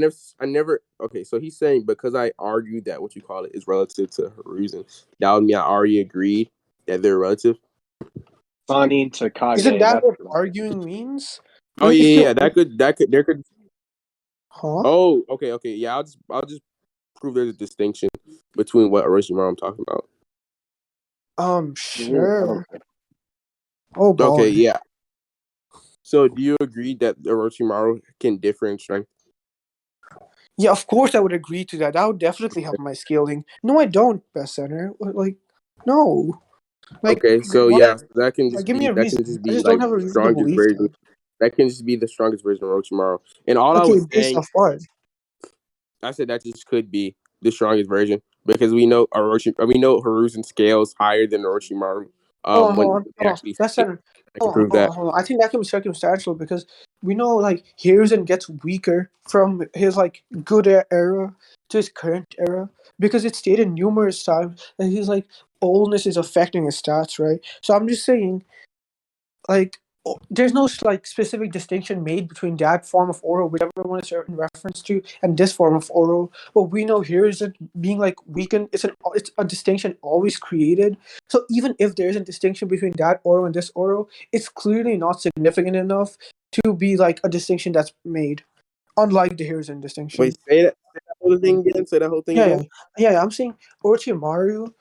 never. Okay, so he's saying because I argued that what you call it is relative to Hiruzen. That would mean I already agreed that they're relative. Sanin to Kage. Isn't that That's what arguing means? Oh yeah. That could there could. Huh? Oh, okay. Yeah, I'll just prove there's a distinction between what Orochimaru I'm talking about. Sure. Oh Okay, boy. yeah. So do you agree that Orochimaru can differ in strength? Yeah, of course I would agree to that. That would definitely help my scaling. No, I don't, Best Center. Like, no. Like, Okay, so what? yeah, Like, give me a that reason. can just I be just don't like have a the reason to strongest believe version. that. That can just be the strongest version of Orochimaru. And all I Okay, was based saying, off what? I said that just could be the strongest version because we know we know Hiruzen scales higher than Orochimaru. When they Hold on. actually Best fight. Center. I can prove that. Hold on. I think that can be circumstantial because we know, like, Hiruzen gets weaker from his, like, good era to his current era because it's stated numerous times that his, like, oldness is affecting his stats, right? So I'm just saying, like there's no like specific distinction made between that form of Oro, whichever one is in reference to, and this form of Oro. What we know here is that being like weakened, it's a distinction always created. So even if there is a distinction between that Oro and this Oro, it's clearly not significant enough to be like a distinction that's made. Unlike the Hiruzen distinction. Wait, say that whole thing again. Say that whole thing Yeah, again. yeah. I'm saying Orochimaru,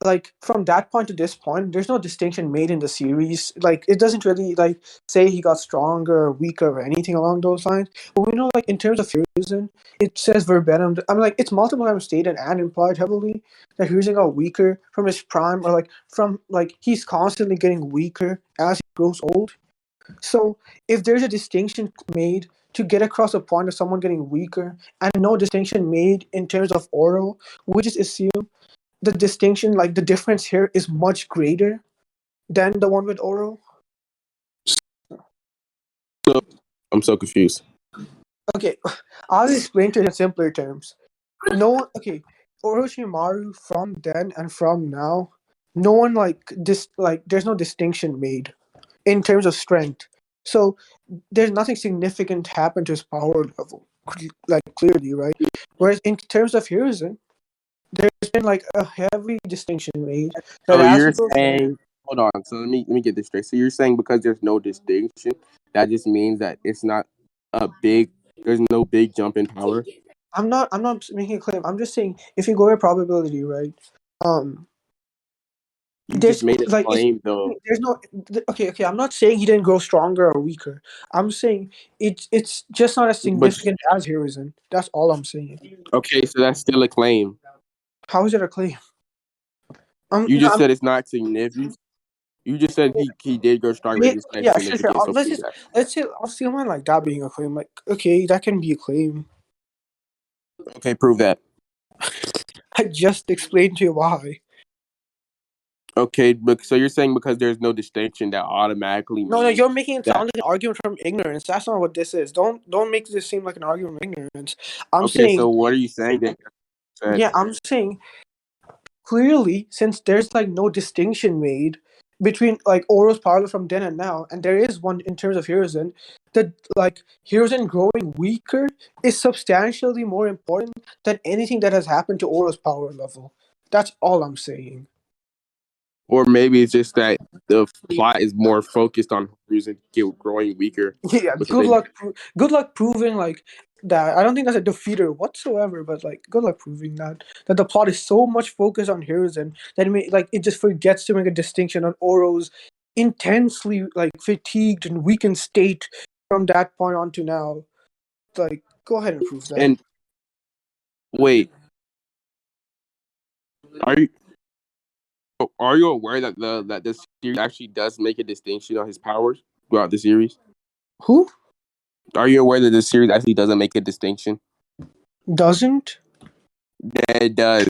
like from that point to this point, there's no distinction made in the series. Like it doesn't really like say he got stronger or weaker or anything along those lines. But we know like in terms of Hiruzen, it says verbatim. I mean like it's multiple times stated and implied heavily that Hiruzen got weaker from his prime, or like from like he's constantly getting weaker as he grows old. So if there's a distinction made to get across the point of someone getting weaker, and no distinction made in terms of Oro, we just assume the distinction, like the difference here, is much greater than the one with Oro. I'm so confused. Okay, I'll explain to it in simpler terms. No one, okay, Orochimaru from then and from now, no one like this, like there's no distinction made in terms of strength. So there's nothing significant happened to his power level, like clearly, right? Whereas in terms of Hiruzen, there's been like a heavy distinction made that So as he you're goes on, saying, hold on. So let me get this straight. So you're saying because there's no distinction, that just means that it's not a big. There's no big jump in power. I'm not making a claim. I'm just saying if you go by probability, right? Um, You just there's made a like it's claim though. there's no okay. I'm not saying he didn't grow stronger or weaker. I'm saying it's just not as But significant as Hiruzen. That's all I'm saying. okay, so that's still a claim. How is it a claim? You No, just said it's not significant. You just said he did grow stronger, but it's not yeah, sure. significant. So Let's prove just that. let's say I'll see mine like that being a claim. Like okay, that can be a claim. Okay, prove that. I just explained to you why. Okay, but so you're saying because there's no distinction that automatically No, means you're making it that. sound like an argument from ignorance. That's not what this is. Don't make this seem like an argument from ignorance. I'm Okay, saying, so what are you saying then? Said, yeah, I'm saying clearly since there's like no distinction made between like Oro's power from then and now, and there is one in terms of Hiruzen, that like Hiruzen growing weaker is substantially more important than anything that has happened to Oro's power level. That's all I'm saying. or maybe it's just that the plot is more focused on Hiruzen growing weaker Yeah, because good they. luck. Good luck proving like that. I don't think that's a defeater whatsoever. But like, good luck proving that the plot is so much focused on Hiruzen that it just forgets to make a distinction on Oro's intensely like fatigued and weakened state from that point on to now. Like, go ahead and prove that. And wait, are you are you aware that this series actually does make a distinction on his powers throughout the series? Who Are you aware that this series actually doesn't make a distinction? doesn't? Yeah, it does.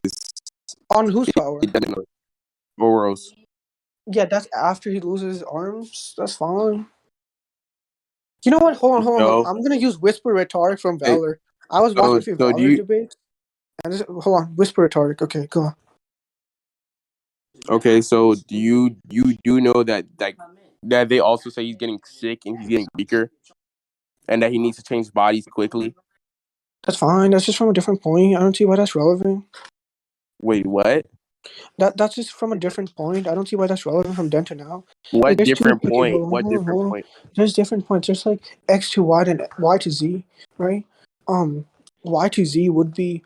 On whose power? It doesn't. Oros. Yeah, that's after he loses his arms. That's fine. You know what? Hold on. No. I'm gonna use whisper rhetoric from Hey, Valor. I was watching a few so do Valor you? debates. And hold on, whisper rhetoric. Okay, go on. Okay, so you do know that that they also say he's getting sick and he's getting weaker, and that he needs to change bodies quickly. That's fine. That's just from a different point. I don't see why that's relevant. Wait, what? That's just from a different point. I don't see why that's relevant from then to now. Like What there's two. different Okay, point? What different hold on. point? There's different points. There's like X to Y and Y to Z, right? Um, Y to Z would be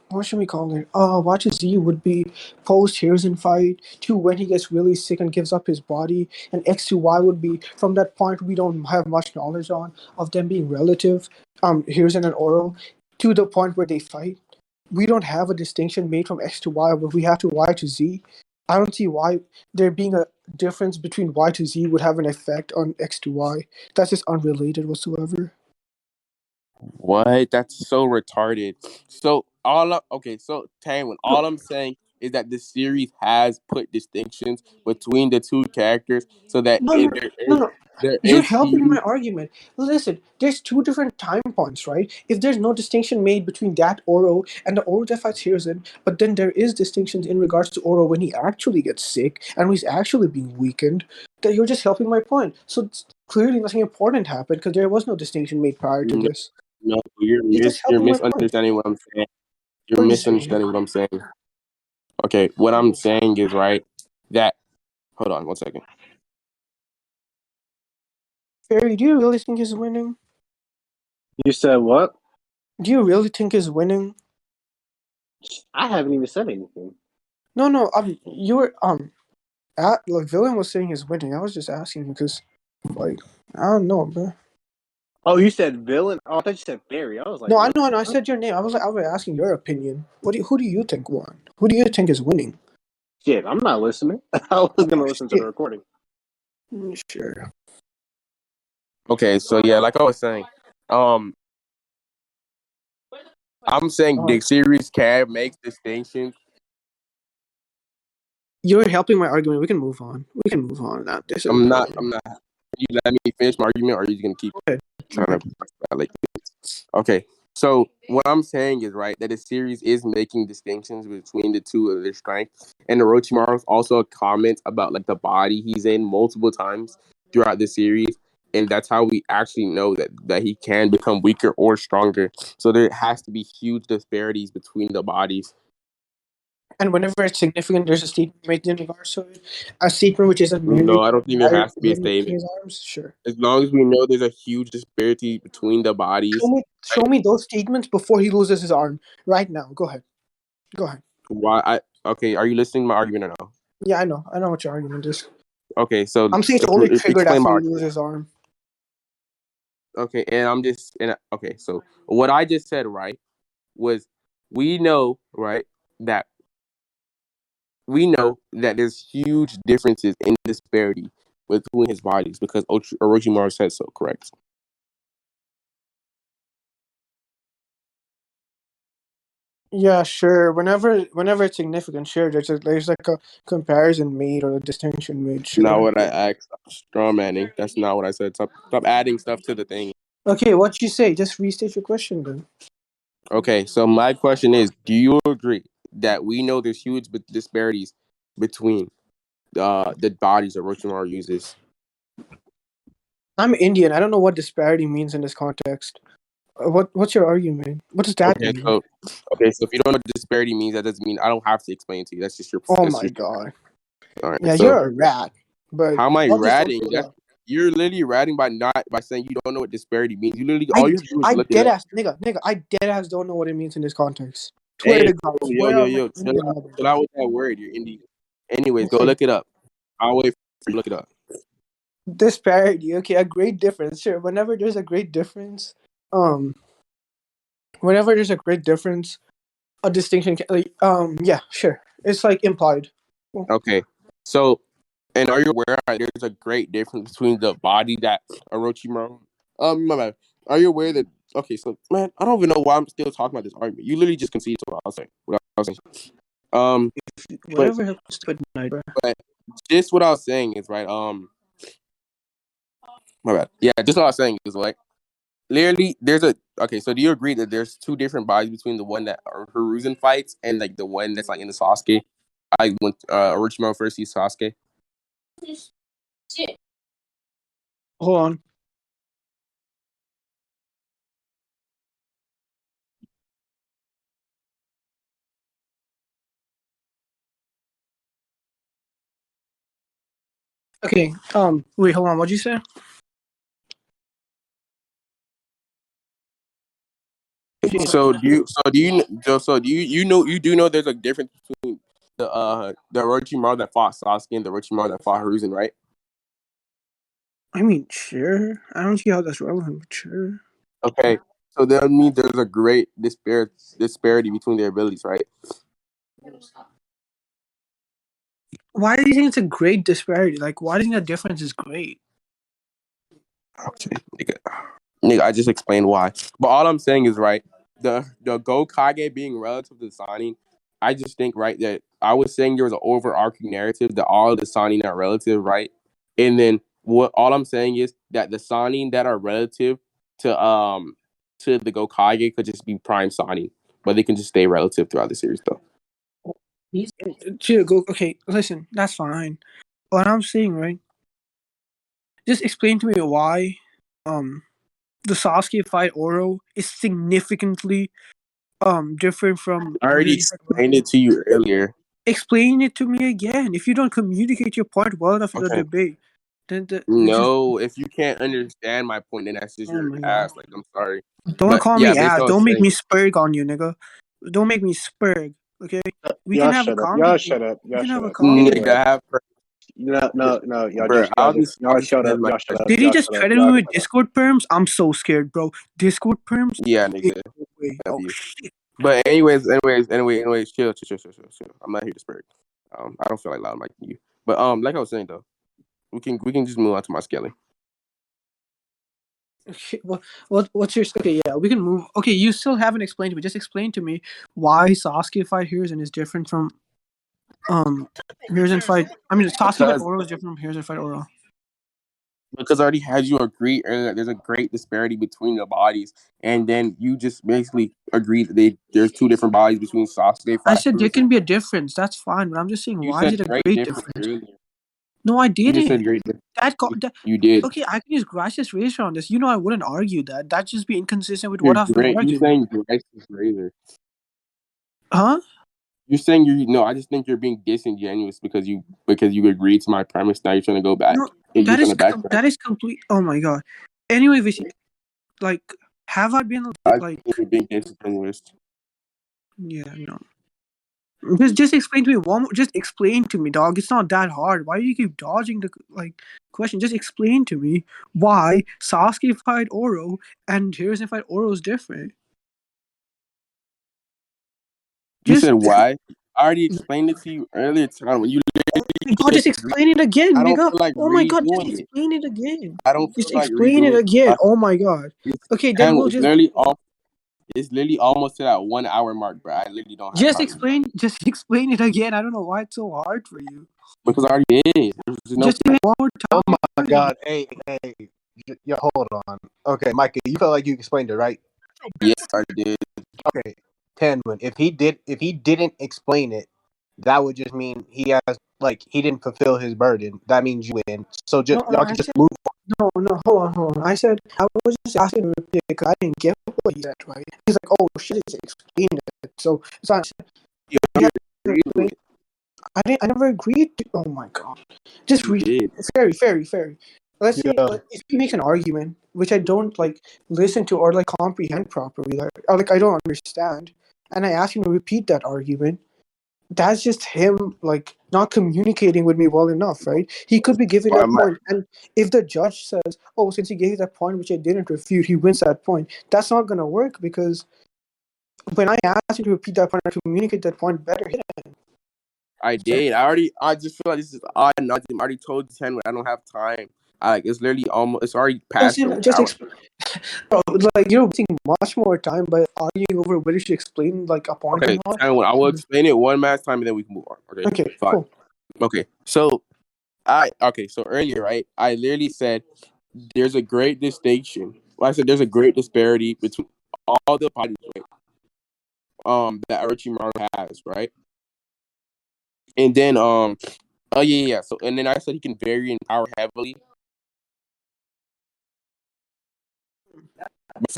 what should we call it? Y to Z would be post Hiruzen fight to when he gets really sick and gives up his body, and X to Y would be from that point we don't have much knowledge on of them being relative. Hiruzen and Oro to the point where they fight. We don't have a distinction made from X to Y, but we have to Y to Z. I don't see why there being a difference between Y to Z would have an effect on X to Y. That's just unrelated whatsoever. What? That's so retarded. Okay, so Tanwin, all I'm saying is that the series has put distinctions between the two characters so that No, no, no. there You're is helping my TV. argument. Listen, there's two different time points, right? If there's no distinction made between that Oro and the Oro that fights Hiruzen, but then there is distinctions in regards to Oro when he actually gets sick and when he's actually being weakened, that you're just helping my point. So clearly nothing important happened because there was no distinction made prior to No, this. no, you're You're just you're helping my point. misunderstanding what I'm saying. You're What are you saying? misunderstanding what I'm saying. Okay, what I'm saying is right that. Hold on 1 second. Fairy, do you really think he's winning? You said what? Do you really think he's winning? I haven't even said anything. No. You were like Villain was saying he's winning. I was just asking because, like, I don't know, bro. Oh, you said villain? Oh, I thought you said fairy. I was like, No, I what? know. I said your name. I was asking your opinion. Who do you think won? Who do you think is winning? Shit, I'm not listening. I was gonna listen to the Shit. recording. Sure. Okay, so yeah, like I was saying, um, I'm saying Uh, the series can make distinctions. you're helping my argument. We can move on. We can move on. Now, this is I'm not. boring. I'm not. You let me finish my argument, or are you gonna keep Go ahead. trying to like this? Okay. So what I'm saying is right that the series is making distinctions between the two of their strengths, and Orochimaru also comments about like the body he's in multiple times throughout the series, and that's how we actually know that he can become weaker or stronger. So there has to be huge disparities between the bodies. And whenever it's significant, there's a statement made in regards to it. A statement which isn't merely No, I don't think there entire has to be a limb between statement. his arms. Sure. As long as we know there's a huge disparity between the bodies. Show me those statements before he loses his arm. Right now. Go ahead. Go ahead. Why? Okay, are you listening to my argument or no? Yeah, I know. I know what your argument is. Okay, so I'm saying it's only triggered explain after my he argument. loses his arm. Okay, and I'm just and okay. So what I just said, right, was we know, right, that we know that there's huge differences in disparity between his bodies because Orochimaru said so. Correct. Yeah, sure. Whenever it's significant, sure. There's like a comparison made or a distinction made. Not Sure. what I asked. Straw manning. That's not what I said. Stop adding stuff to the thing. Okay, what'd you say? Just restate your question then. Okay, so my question is: do you agree that we know there's huge disparities between the bodies that Orochimaru uses? I'm Indian. I don't know what disparity means in this context. What's your argument? What does that Okay, mean? so if you don't know what disparity means, that doesn't mean I don't have to explain to you. That's just your. Oh That's my just god. all right. Yeah, So you're a rat. But how am I I'll just ratting? okay. That's you're literally ratting by saying you don't know what disparity means. You literally all I you have to do is I look it dead up. ass nigga. I dead ass don't know what it means in this context. Swear Hey, to God. Swear on my Indian mother. chill out with that word. You're Indian. Anyways, go Okay. look it up. I'll wait for you to look it up. Disparity. Okay, a great difference. Sure. Um, whenever there's a great difference, a distinction. Yeah, sure. It's like implied. Okay, so and are you aware there's a great difference between the body that Orochimaru? My bad. Are you aware that? Okay, so man, I don't even know why I'm still talking about this argument. You literally just conceded to what I was saying. Um, but Whatever happens to midnight, bro. but just what I was saying is right. My bad. Yeah, just what I was saying is like literally there's a okay. So do you agree that there's two different bodies between the one that Hiruzen fights and like the one that's like in the Sasuke? I went Orochimaru first sees Sasuke. Hold on. Okay. Wait. Hold on. What'd you say? You do know there's a difference between the Orochimaru that fought Sasuke and the Orochimaru that fought Hiruzen, right? I mean, sure. I don't see how that's relevant, but sure. Okay, so that means there's a great disparity between their abilities, right? Why do you think it's a great disparity? Like, why do you think the difference is great? Okay, nigga, I just explained why. But all I'm saying is right. The Gokage being relative to the Sanin, I just think right that I was saying there was an overarching narrative that all of the Sanin are relative, right? And then what all I'm saying is that the Sanin that are relative to the Gokage could just be prime Sanin, but they can just stay relative throughout the series though. Okay, listen, that's fine. What I'm saying, right? just explain to me why the Sasuke fight Oro is significantly different from I already Hiruzen fight Oro. explained it to you earlier. Explain it to me again. If you don't communicate your point well enough in the Okay. debate, then it's just No, if you can't understand my point, then that's just oh your my god. ass. Like, I'm sorry. Don't But call yeah, me based ass. on what Don't I'm make saying. me spurg on you, nigga. Don't make me spurg. Okay, we can Y'all have a shut up. Y'all conversation. shut up. We Y'all can shut have a up. Nigga, conversation. Anyway, I have, no. bro. I'll Y'all just shut up. end my Y'all shut up. Did he Y'all just shut up. threaten Y'all me with shut up. Discord perms? I'm so scared, bro. Discord perms? yeah, nigga. Wait. F Oh you. shit. But anyways, chill. I'm not here to spur. I don't feel like loud like you. But like I was saying though, we can just move on to my scaling. Okay, what's your okay? Yeah, we can move. Okay, you still haven't explained to me. Just explain to me why Sasuke fight Hiruzen is different from Hiruzen fight. I mean, Sasuke fight Because Oro is different from Hiruzen fight Oro. I already had you agree earlier that there's a great disparity between the bodies, and then you just basically agreed that there's two different bodies between Sasuke I fight. said there can be a difference. That's fine, but I'm just saying You why is said it a great great difference difference? earlier. No, I You just said didn't. great difference. That You did. okay. I can use gracious razor on this. You know, I wouldn't argue that. That just be inconsistent with You're what I've been great. You arguing. saying grace is razor. Huh? You're saying you no. I just think you're being disingenuous because you agreed to my premise. Now you're trying to go back No, and you're trying to backtrack. that is complete. Oh my god. Anyway, like, have I been I like? think you're being disingenuous. Yeah, no. Just explain to me one more. Just explain to me, dog. It's not that hard. Why do you keep dodging the question? Just explain to me why Sasuke fight Oro and Hiruzen fight Oro is different. You Just said why? I already explained it to you earlier time when you oh my god, just agreed. explain it again, I don't nigga. feel like Oh my god, just redoing it. explain it again. I don't feel Just like explain it redoing it. again. Oh my god. Okay, then we'll It's just literally almost to that 1 hour mark, bro. I literally don't have time just explain it again. I don't know why it's so hard for you. because I already did. There's no Just explain it one more Oh time. my god. Hey. Yo, hold on. Okay, Micah, you felt like you explained it, right? yes, I did. Okay. Tanwin, if he didn't explain it, that would just mean he didn't fulfill his burden. That means you win. So just No, y'all I can just said move no. Hold on. I said I was just asking him because I didn't get what he said. Right? He's like, oh shit, just explain it. So it's not. You You have already to agreed explain. with it. I didn't. I never agreed. Oh my god. Just You read. did. Fairy. Let's say Yeah. like, if he makes an argument which I don't like listen to or like comprehend properly, or like I don't understand, and I ask him to repeat that argument. That's just him like not communicating with me well enough, right? He could be giving Why that am I? point, and if the judge says, "Oh, since he gave that point which I didn't refute, he wins that point," that's not gonna work because when I asked him to repeat that point or communicate that point better, he didn't. I So did. I just feel like this is odd. And I already told you 10 when I don't have time. It's literally almost. It's already past the 1 just hour. explain, bro. Like you're wasting much more time by arguing over whether you should explain like a point or Okay, not. 10 I will explain it one last time and then we can move on. Okay, Okay, fine. cool. Okay, so earlier, right? I literally said there's a great distinction. Well, I said there's a great disparity between all the bodies, right? That Orochimaru has, right? And then oh yeah. So and then I said he can vary in power heavily.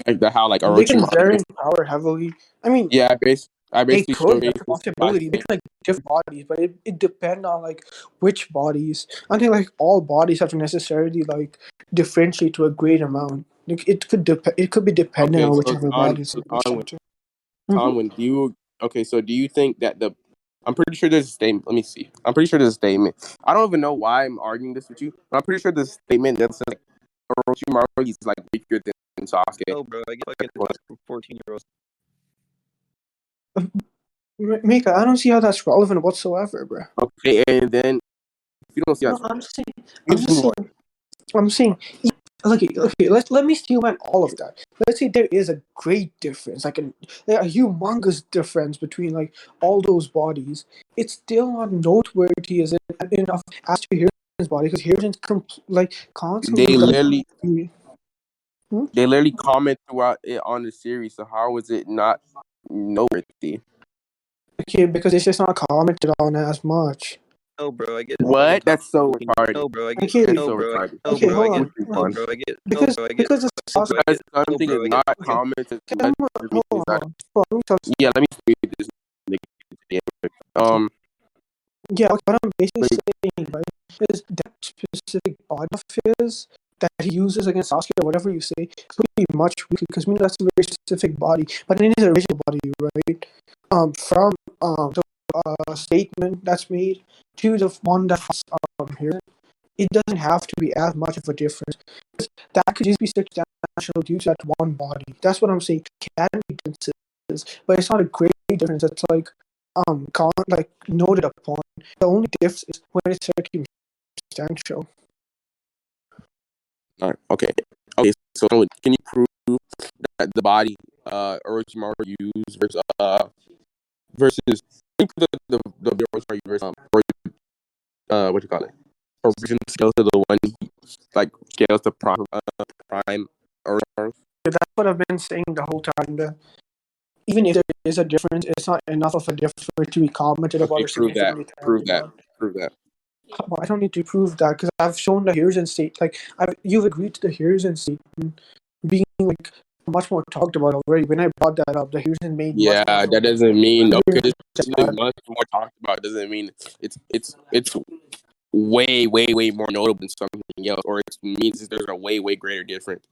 Like the how like They can Orochimaru. vary in power heavily. I mean, Yeah, I they basically could. showed That's a his body possibility. They strength. could like different bodies, but it depends on like which bodies. I think like all bodies have to necessarily like differentiate to a great amount. Like, it could be dependent Okay, on so whichever body is in the Tanwin, center. Mm-hmm. Tanwin, so do you think that I'm pretty sure there's a statement. Let me see. I'm pretty sure there's a statement. I don't even know why I'm arguing this with you, but I'm pretty sure there's a statement that says like Orochimaru is like weaker than Sasuke. No, bro. I get fucking advice from 14-year-olds. Mika, I don't see how that's relevant whatsoever, bro. Okay, and then if you don't see No, us, I'm just saying. we I'm just just move on. saying. I'm saying. Okay. Let me steel all of that. Let's say there is a great difference, like a humongous difference between like all those bodies. It's still not noteworthy as enough as to Hiruzen's body because Hiruzen's like They constantly like. literally Hmm? they literally comment throughout it on the series. So how is it not noteworthy? Okay, because it's just not commented on as much. No, bro, I get What? That's so retarded. No, bro, I get Okay, That's no, so bro, retarded. no, okay, bro, I hold get on. Which no, one? bro, I get no, Because bro, I get because the no, sauce. bro, I Because get no, something bro, is I get not Okay, common to okay, let me hold on, decide. hold on. Let me tell Yeah, let me read this. Um, Yeah, what I'm basically wait, saying, right, is that specific body of his that he uses against Sasuke or whatever you say could be much weaker because that's a very specific body. But in his original body, right, from the statement that's made to the one that's here, it doesn't have to be as much of a difference. That could just be substantial due to that one body. That's what I'm saying. Can be differences, but it's not a great difference. It's like like noted upon. The only difference is when it's circumstantial. all right, okay. Okay, so can you prove that the body Orochimaru used versus can you prove the Orochimaru versus what do you call it? Original scales to the one like scales to prime Orochimaru? That's what I've been saying the whole time. Even if there is a difference, it's not enough of a difference to be commented about Okay, or prove that. significantly Prove talked that. about. Prove that. Well, I don't need to prove that because I've shown the Hiruzen state. Like you've agreed to the Hiruzen statement being like much more talked about already. When I brought that up, the Hiruzen made much Yeah, more. that doesn't mean okay. Hiruzen This said is that. much more talked about. Doesn't mean it's way more notable than something else, or it means there's a way greater difference.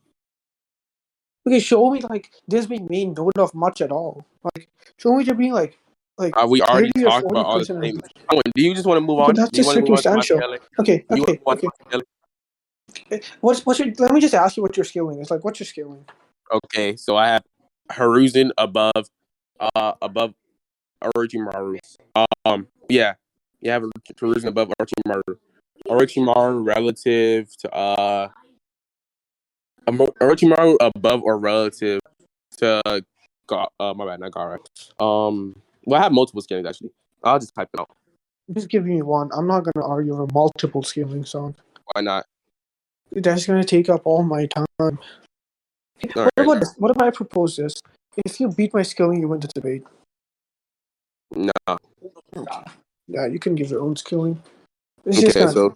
Okay, show me like this being made note of much at all. Like show me there being like We already 30 or talked about all the 40%. same. Do you just want to move Okay, on? that's Do you just want to move on to my circumstantial. scaling? Okay, Do you want okay, to move on to okay. my scaling? What's your? Let me just ask you what your scaling is. Like, what's your scaling? Okay, so I have Hiruzen above Orochimaru. Yeah, you have Hiruzen above Orochimaru. Orochimaru relative to Orochimaru above or relative to my bad, not Gara. Well, I have multiple scalings actually. I'll just type it out. Just give me one. I'm not gonna argue over multiple scaling songs. Why not? That's gonna take up all my time. All What right. about this? What if I propose this? If you beat my scaling, you win the debate. No. Yeah, you can give your own scaling. It's just Okay, kind of so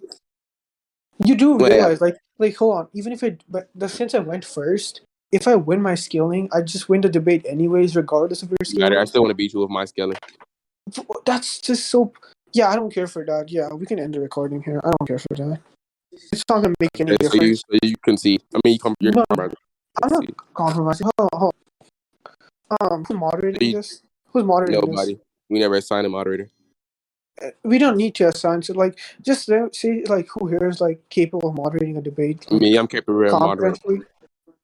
you do wait, realize like hold on. Even if since I went first, if I win my scaling, I just win the debate anyways, regardless of your matter. I scaling. still want to beat you with my scaling. That's just so. Yeah, I don't care for that. Yeah, we can end the recording here. I don't care for that. It's not gonna make any Okay, difference. so you can see. I mean, you're No, compromising. I'm not See. compromising. Hold on. Who's moderating You, this? Who's moderating this? nobody. We never assigned a moderator. We don't need to assign. So, like, just say, like, who here is like capable of moderating a debate, like, Me, I'm capable of moderating. competently?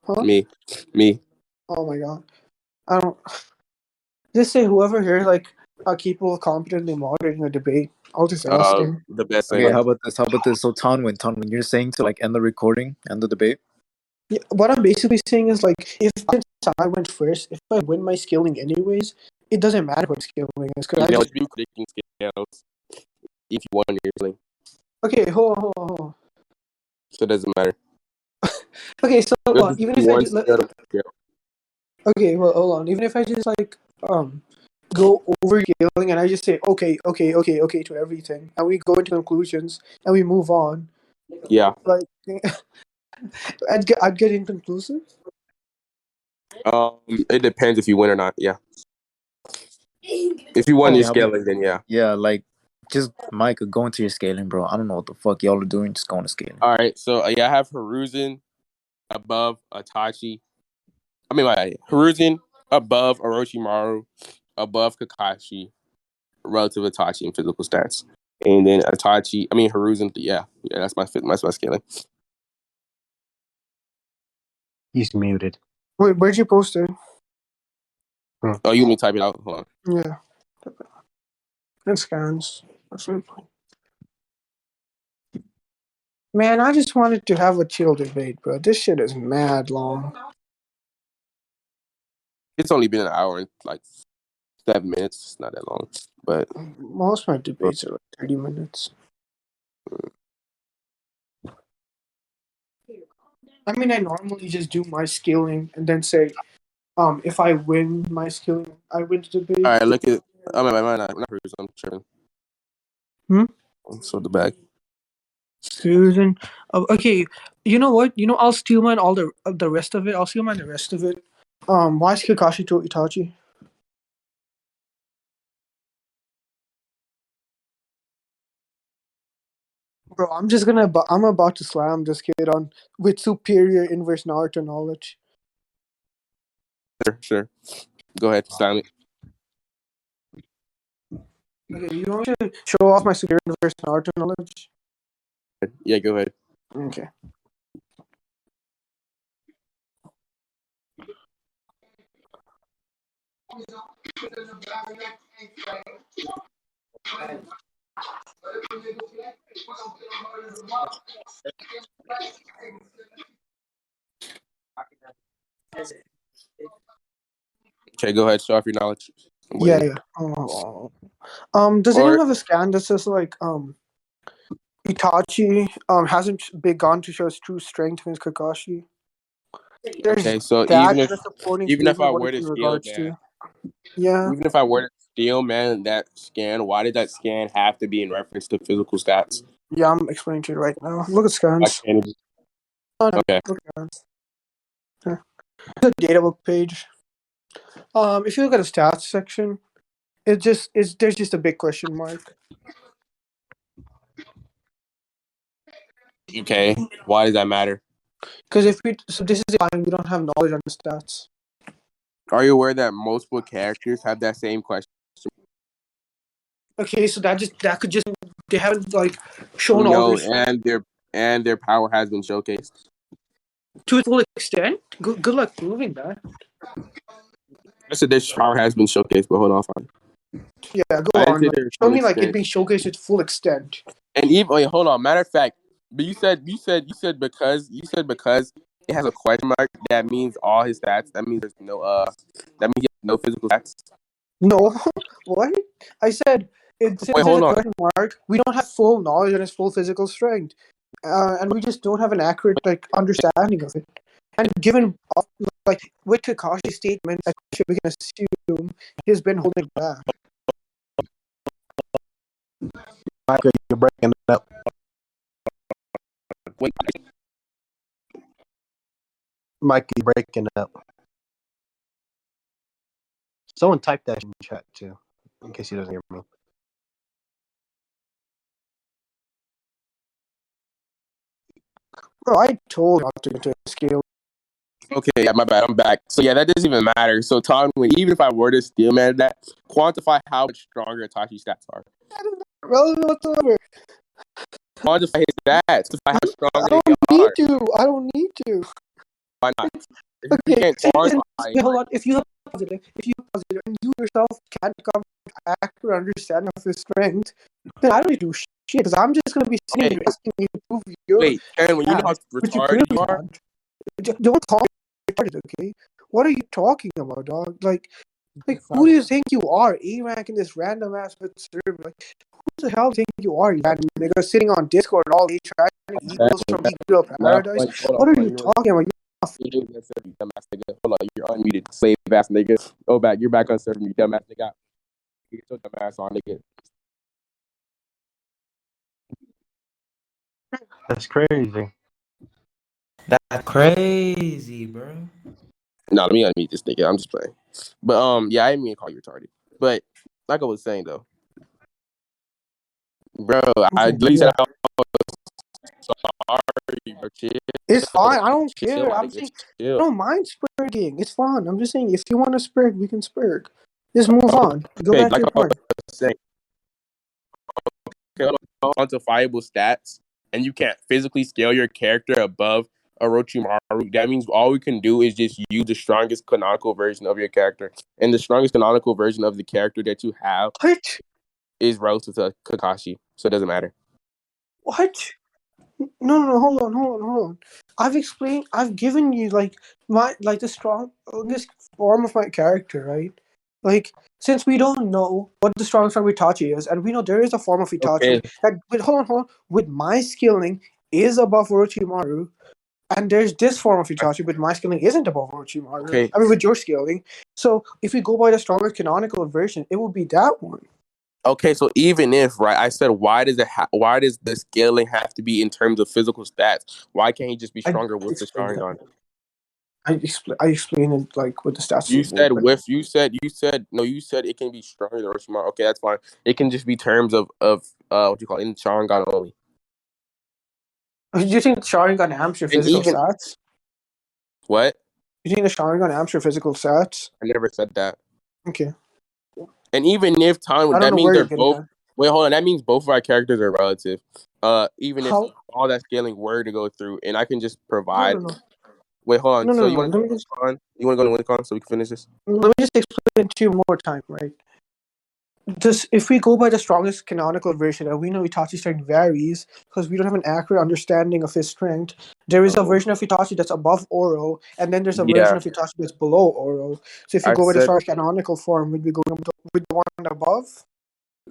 Huh? Me. Oh my god, I don't. Just say whoever here is like capable of competently moderating a debate. I'll just ask him. The best Okay, center. how about this? How about this? So Tanwin, you're saying to like end the recording, end the debate. Yeah, what I'm basically saying is like, if since I went first, if I win my scaling anyways, it doesn't matter what scaling is because You I know, just. if you predicting scales, if you won, you're like, Okay, hold on. so it doesn't matter. Okay, so even if I One just scale to scale. okay, well, hold on. Even if I just like go over scaling and I just say okay to everything, and we go into conclusions and we move on, Yeah. like I'd get inconclusive. It depends if you win or not. Yeah. If you won Oh, your Okay, how about scaling, then yeah. yeah, like just Micah, go into your scaling, bro. I don't know what the fuck y'all are doing. Just go into scaling. All right. So yeah, I have Hiruzen above Itachi. I mean, Hiruzen above Orochimaru, above Kakashi, relative to Itachi in physical stats, and then Hiruzen. Yeah, that's my scaling. He's muted. wait, where'd you post it? Oh, you want me to type it out? Hold on. Yeah, it scans. That's it. Man, I just wanted to have a chill debate, bro. This shit is mad long. It's only been an hour and like 7 minutes. It's not that long, but Most of my debates are like 30 minutes. I mean, I normally just do my scaling and then say, if I win my scaling, I win the debate. all right. Look at. I mean, not Hiruzen. I'm tripping. Hmm? So the back. Hiruzen. Okay, you know what? I'll steal mine. All the rest of it. I'll steal mine. The rest of it. Why is Kakashi to Itachi? Bro, I'm about to slam this kid on with superior inverse Naruto knowledge. Sure. Go ahead, Simon. Okay, you want me to show off my superior inverse Naruto knowledge? Yeah, go ahead. Okay. Okay, go ahead. Show off your knowledge. Yeah, yeah. Does anyone Or have a scan that says like Itachi hasn't begun to show his true strength against Kakashi? There's okay, so that and a supporting even if statement I what were it's to in steal, regards man, to. Yeah. even if I were to steal, man, that scan, why did that scan have to be in reference to physical stats? Yeah, I'm explaining to you right now. Look at Why scans. can't it just- Okay. Look at scans. Yeah. The data book page. If you look at the stats section, there's just a big question mark. Okay. Why does that matter? Because so this is fine, we don't have knowledge on the stats. Are you aware that multiple characters have that same question? Okay, so that could just they haven't like shown all No, their strength and their power has been showcased. to its full extent. Good luck proving that. I said their power has been showcased, but hold on, fine. Yeah, go I didn't on. say Like, their show full me like it extent. being showcased to its full extent. And even wait, hold on. Matter of fact, but you said because it has a question mark. That means all his stats. That means there's no That means he has no physical stats. No, what? I said since Wait, there's hold a on. question mark, we don't have full knowledge on his full physical strength, and we just don't have an accurate like understanding of it. And given like with Kakashi's statement, we can assume he's been holding back. Michael, you're breaking up. Wait, Michael, you're breaking up. Someone type that in chat too, in case he doesn't hear me. Bro, I told you not to get to scale. okay, yeah, my bad. I'm back. So yeah, that doesn't even matter. So Tanwin, even if I were to steal man that, quantify how much stronger Itachi's stats are. Relevant whatsoever. Quantify his stats. Quantify how strong I they don't need are. to. I don't need to. Why not? If you Okay, can't quantify, hold on. If you have positive, and you yourself can't come to accurate understanding of his strength, then I don't need to do shit because I'm just gonna be sitting okay, here asking you to prove your wait, Ken, when you know how which you retarded clearly you are, can't. Don't call me retarded, okay? What are you talking about, dog? Like who do you think you are? A-Rank in this random ass server. Like, who the hell do you think you are, you random nigga sitting on Discord all day trying to equals from Eagle now, Paradise? hold What on, are you you know talking about? you dumbass nigga. Hold on, you're unmuted, slave ass nigga. Go back, you're back on server, you dumbass nigga. Get your dumbass on, nigga. That's crazy. That's crazy, bro. No, let me unmute this nigga. I'm just playing. But yeah, I didn't mean to call you retarded. But like I was saying though, bro, I literally said I was sorry, bro. Chill. It's fine. I don't Chill, care. my I'm nigga. saying I Chill. don't mind spurging. It's fun. I'm just saying if you want to spurg, we can spurg. Just move on. Go Okay, back to like your I was point. saying, quantifiable stats, and you can't physically scale your character above Orochimaru. That means all we can do is just use the strongest canonical version of your character, and the strongest canonical version of the character that you have What? is relative to Kakashi, so it doesn't matter. What? No, hold on. I've given you like the strongest form of my character, right? Like, since we don't know what the strongest form of Itachi is, and we know there is a form of Itachi Okay, that hold on, with my skilling is above Orochimaru, and there's this form of Itachi, but my skilling isn't above Orochimaru. okay. I mean, with your skilling. So if we go by the strongest canonical version, it would be that one. Okay, so even if, right, I said why does the scaling have to be in terms of physical stats? Why can't he just be I stronger with the explained that. Sharingan? I explained it like with the stats You table, said but with you said no, you said it can be stronger than Orochimaru. Okay, that's fine. It can just be terms of what you call it, in Sharingan only. do you think the Sharingan amps your And physical even stats? what? Do you think the Sharingan amps your physical stats? I never said that. Okay, And even if I Tanwin, don't that know means where you're they're getting both. at. Wait, hold on. That means both of our characters are relative. Even if How? all that scaling were to go through, and I can just No, provide. no, no, Wait, hold on. no, So no, you no. want to go to WinCon? You want to go to WinCon so we can finish this? Let me just explain it to you one more time, right? Just if we go by the strongest canonical version, and we know Itachi's strength varies because we don't have an accurate understanding of his strength. There is a Oh, version of Itachi that's above Oro, and then there's a version yeah. of Itachi that's below Oro. So if you I go by the said. strongest canonical form, we'd be going with the one above.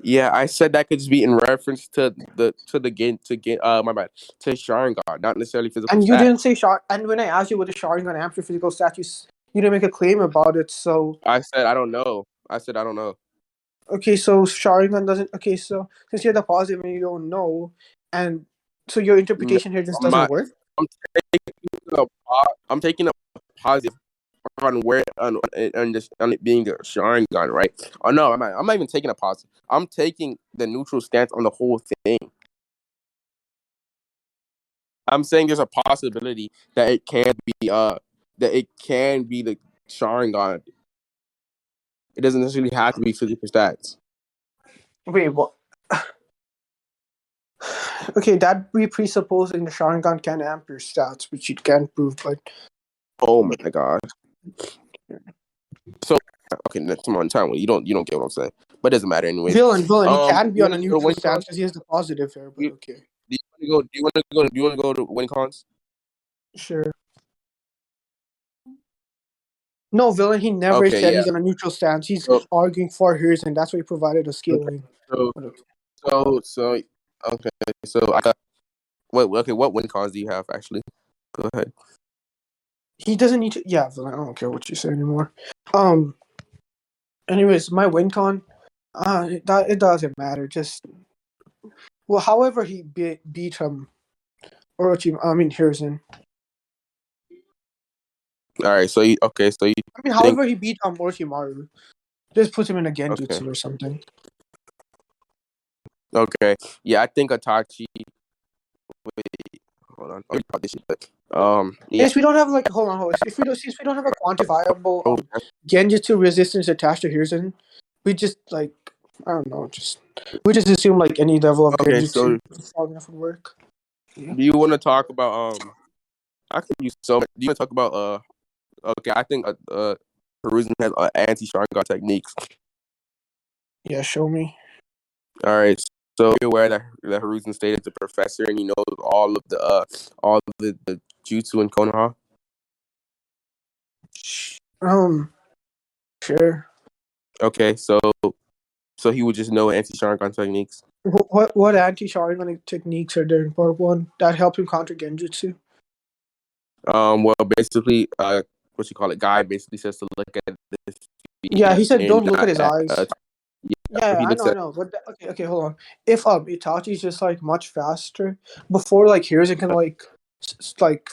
Yeah, I said that could just be in reference to my bad, to Sharingan, not necessarily physical And you stats. didn't say Shar. And when I asked you what the Sharingan amps your physical stats, you didn't make a claim about it. So I said I don't know. I said I don't know. okay, so Sharingan doesn't. Okay, so since you're the positive and you don't know, and so your No, interpretation here just I'm doesn't not. work. I'm I'm taking a positive on where on it being a Sharingan, right? Oh no, I'm not even taking a positive. I'm taking the neutral stance on the whole thing. I'm saying there's a possibility that it can be the Sharingan. It doesn't necessarily have to be physical stats. Wait, what? Okay, that we presupposing the Sharingan can amp your stats, which you can't prove, but Oh my god. So okay, next come on, time. You don't get what I'm saying, but it doesn't matter anyways. Villain, he can be You on want a to go to neutral WinCon? stance because he has the positive here, but You, okay. do you want to go? Do you want to go? Do you want to go to WinCons? Sure. No, villain, he never Okay, said yeah. he's on a neutral stance. He's So arguing for hers, and that's why he provided a okay, scaling. so But okay. so okay, so I got what WinCons do you have actually? Go ahead. He doesn't need to. Yeah, villain, I don't care what you say anymore. Um. Anyways, my win con, that it doesn't matter. Just well, however he beat him, Orochi. I mean Hiruzen. All right, so you I mean, think however he beat Orochimaru, just put him in a okay, genjutsu or something. okay, yeah, I think Itachi. Wait, hold on. Oh, you got this shit, but yeah. Since we don't have like, hold on, hold on. If we don't, since we don't have a quantifiable Oh, genjutsu resistance attached to Hiruzen, we just like, I don't know, we just assume like any level of okay, genjutsu so strong enough would work. Yeah. do you want to talk about I can use so. Do you want to talk about Okay, I think Hiruzen has anti Sharingan techniques. Yeah, show me. All right, so you're aware that Hiruzen stated the professor and he knows all of the jutsu and Konoha. Um, sure. Okay, so he would just know anti Sharingan techniques. What anti Sharingan techniques are there in part one that help him counter genjutsu? Well, basically, what you call it, guy basically says to look at the Yeah, feet he said and don't look at not his at eyes. so Yeah, he I looks know, I at. know. But okay, hold on. If Itachi's just like much faster before like Hiruzen can like like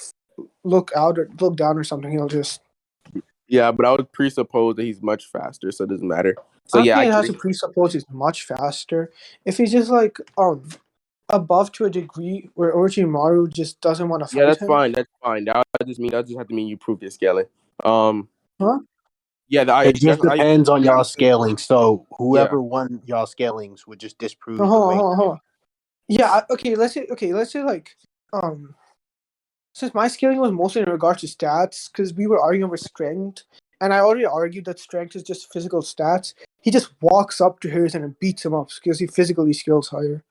look out or look down or something, he'll just. Yeah, but I would presuppose that he's much faster, so it doesn't matter. So I don't yeah, I think it has to agree. presuppose he's much faster. If he's just like above to a degree where Orochimaru just doesn't want to Yeah, fight that's him. fine. That's fine. That just have to mean you proved your scaling. Um, Huh? yeah, It just I depends on yeah, y'all scaling. So yeah. whoever won y'all scalings would just No, disprove the hold on, way. hold on, hold on. Yeah, let's say like since my scaling was mostly in regards to stats, because we were arguing over strength, and I already argued that strength is just physical stats. He just walks up to Hiruzen and beats him up because he physically skills higher.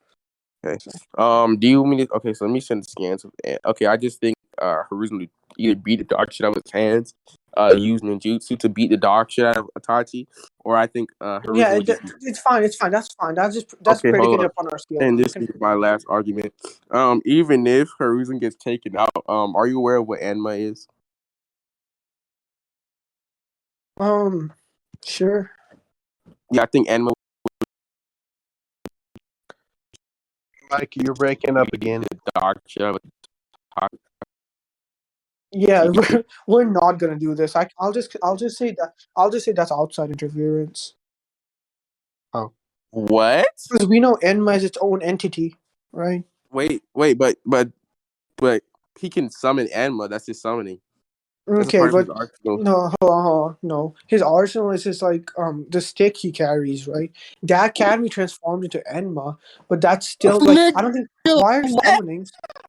Okay. So, Do you mean okay? So let me send the scans. Okay, I just think Hiruzen would either beat the dog shit out of his hands, use ninjutsu to beat the dog shit out of Itachi, or I think yeah, Hiruzen would just. it's fine. It's fine. That's fine. That's Okay, hold predicated on. upon our scaling. And We this can is predict my that. last argument. Even if Hiruzen gets taken out, are you aware of what anima is? Sure. Yeah, I think anima Mike, you're breaking up again. The arc shell. Yeah, we're not gonna do this. I'll just say that's outside interference Oh, What? because we know Enma is its own entity, right? Wait, but he can summon Anma. That's his summoning. That's a Okay, part of but his arsenal. no, hold on, no. His arsenal is just like the stick he carries, right? That can be transformed into Enma, but that's still like I don't think What?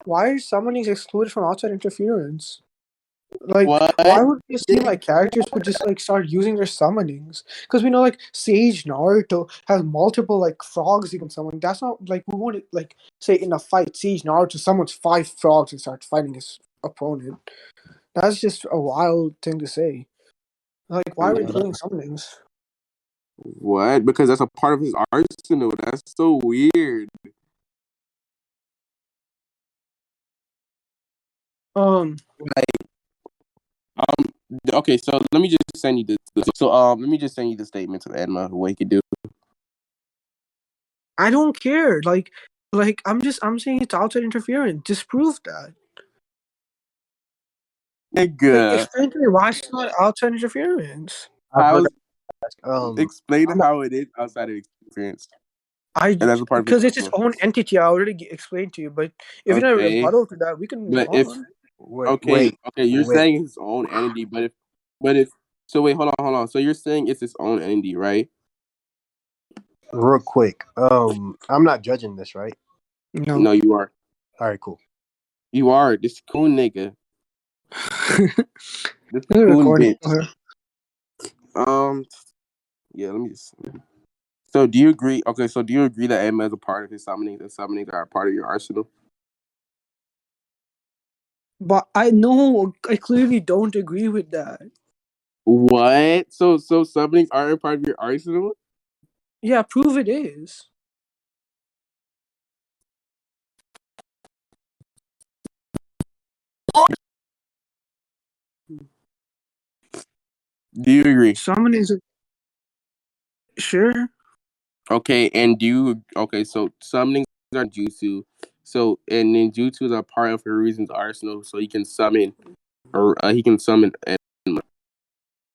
why are summonings excluded from outside interference? Like, What? why would it seem like characters would just like start using their summonings? Because we know like Sage Naruto has multiple like frogs he can summon. That's not like we won't like say in a fight Sage Naruto summons 5 frogs and starts fighting his opponent. That's just a wild thing to say. Like, why are we including summonings? What? Because that's a part of his arsenal. That's so weird. Okay, so let me just send you this. Let me just send you the statements of Enma, what he could do. I don't care. I'm saying it's outside interference. Disprove that. Like, Nigga, explain to me why it's not outside interference. how explain I'm not, how it is outside of experience, and that's a part of his Because it's its arsenal. own entity. I already explained to you. But if you don't Okay, rebuttal to that, we can move but if on. okay, you're wait, saying his own entity, but if so, wait, hold on. So you're saying it's his own entity, right? real quick. I'm not judging this, right? No. No, you are. All right, cool. You are this coon nigga, this We're coon recording. bitch. Okay. Yeah. Let me just. So do you agree? Okay, so do you agree that Emma is a part of his summonings and summonings are a part of your arsenal? But I know I clearly don't agree with that. What? So summonings aren't a part of your arsenal? Yeah, prove it is. Do you agree? Summoning is sure. Okay, and so summonings are jutsu. So and ninjutsu is a part of Hiruzen's arsenal, so he can summon Enma.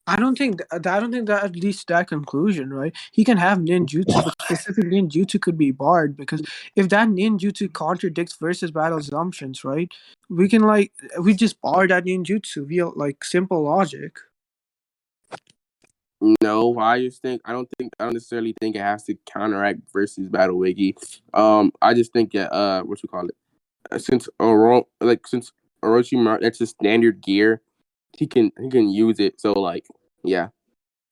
I don't think that leads to that conclusion, right? He can have ninjutsu, but specific ninjutsu could be barred because if that ninjutsu contradicts versus battle assumptions, right? We just bar that ninjutsu via like simple logic. No, I don't necessarily think it has to counteract versus battle wiki. I just think that what you call it? Since Orochimaru that's his standard gear, he can use it. So like yeah.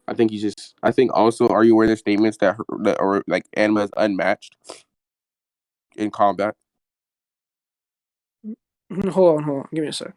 I think also, are you aware of the statements that or like Anima is unmatched in combat? Hold on. Give me a sec.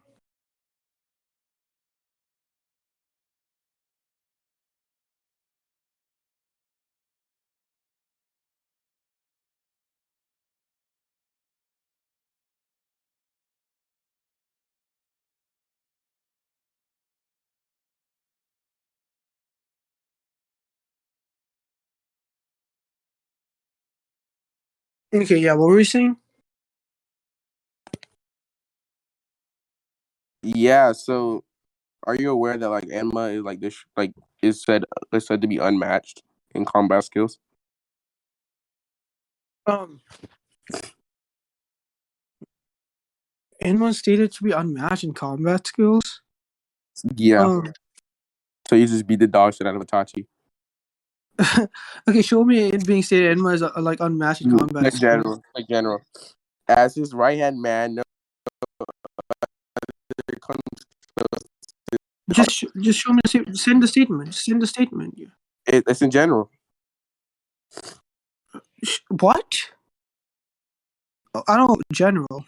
Okay, yeah, what were we saying? Yeah. So, are you aware that like Anima is like this like is said to be unmatched in combat skills? Um, anyone stated to be unmatched in combat skills? Yeah. Um, So you just beat the dog shit out of Itachi. okay, show me it being stated Enma is like unmatched in combat skills. Like general. As his right hand man, no other comes close to Just show me. Send the statement. Send the statement. it's in general. What? Oh, I don't know. General.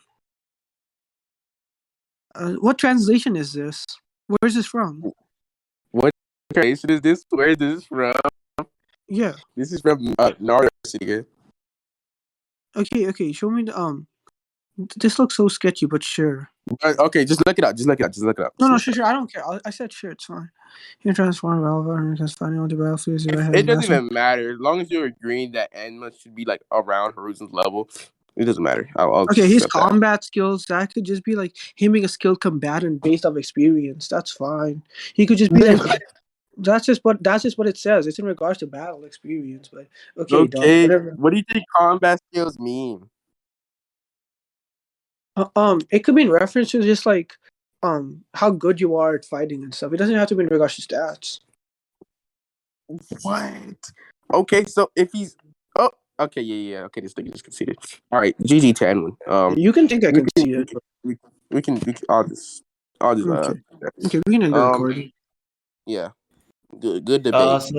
What translation is this? Where is this from? What creation is this? Where is this from? Yeah. This is from Naruto City. Okay. Show me the. This looks so sketchy, but sure. Okay, just look it up. Just look it up. Just look it up. No, sure. I don't care. I said sure. It's fine. You transform Valva because finding all the battlefields. It doesn't even matter as long as you're agreeing that Enma should be like around Hiruzen's level. It doesn't matter. I'll Okay, just his accept that. combat skills, that could just be like him being a skilled combatant based off experience. That's fine. He could just be like that's just what it says. It's in regards to battle experience, but okay, dog. Okay. Whatever. What do you think combat skills mean? It could be in reference to just like how good you are at fighting and stuff. It doesn't have to be in regards to stats. What? Okay, so if he's okay, yeah. Okay, this thing just conceded. All right, GG Tanwin. You can think I We can can, see it. we can. I'll just Okay. Okay, we can end the um, recording. yeah, good debate. So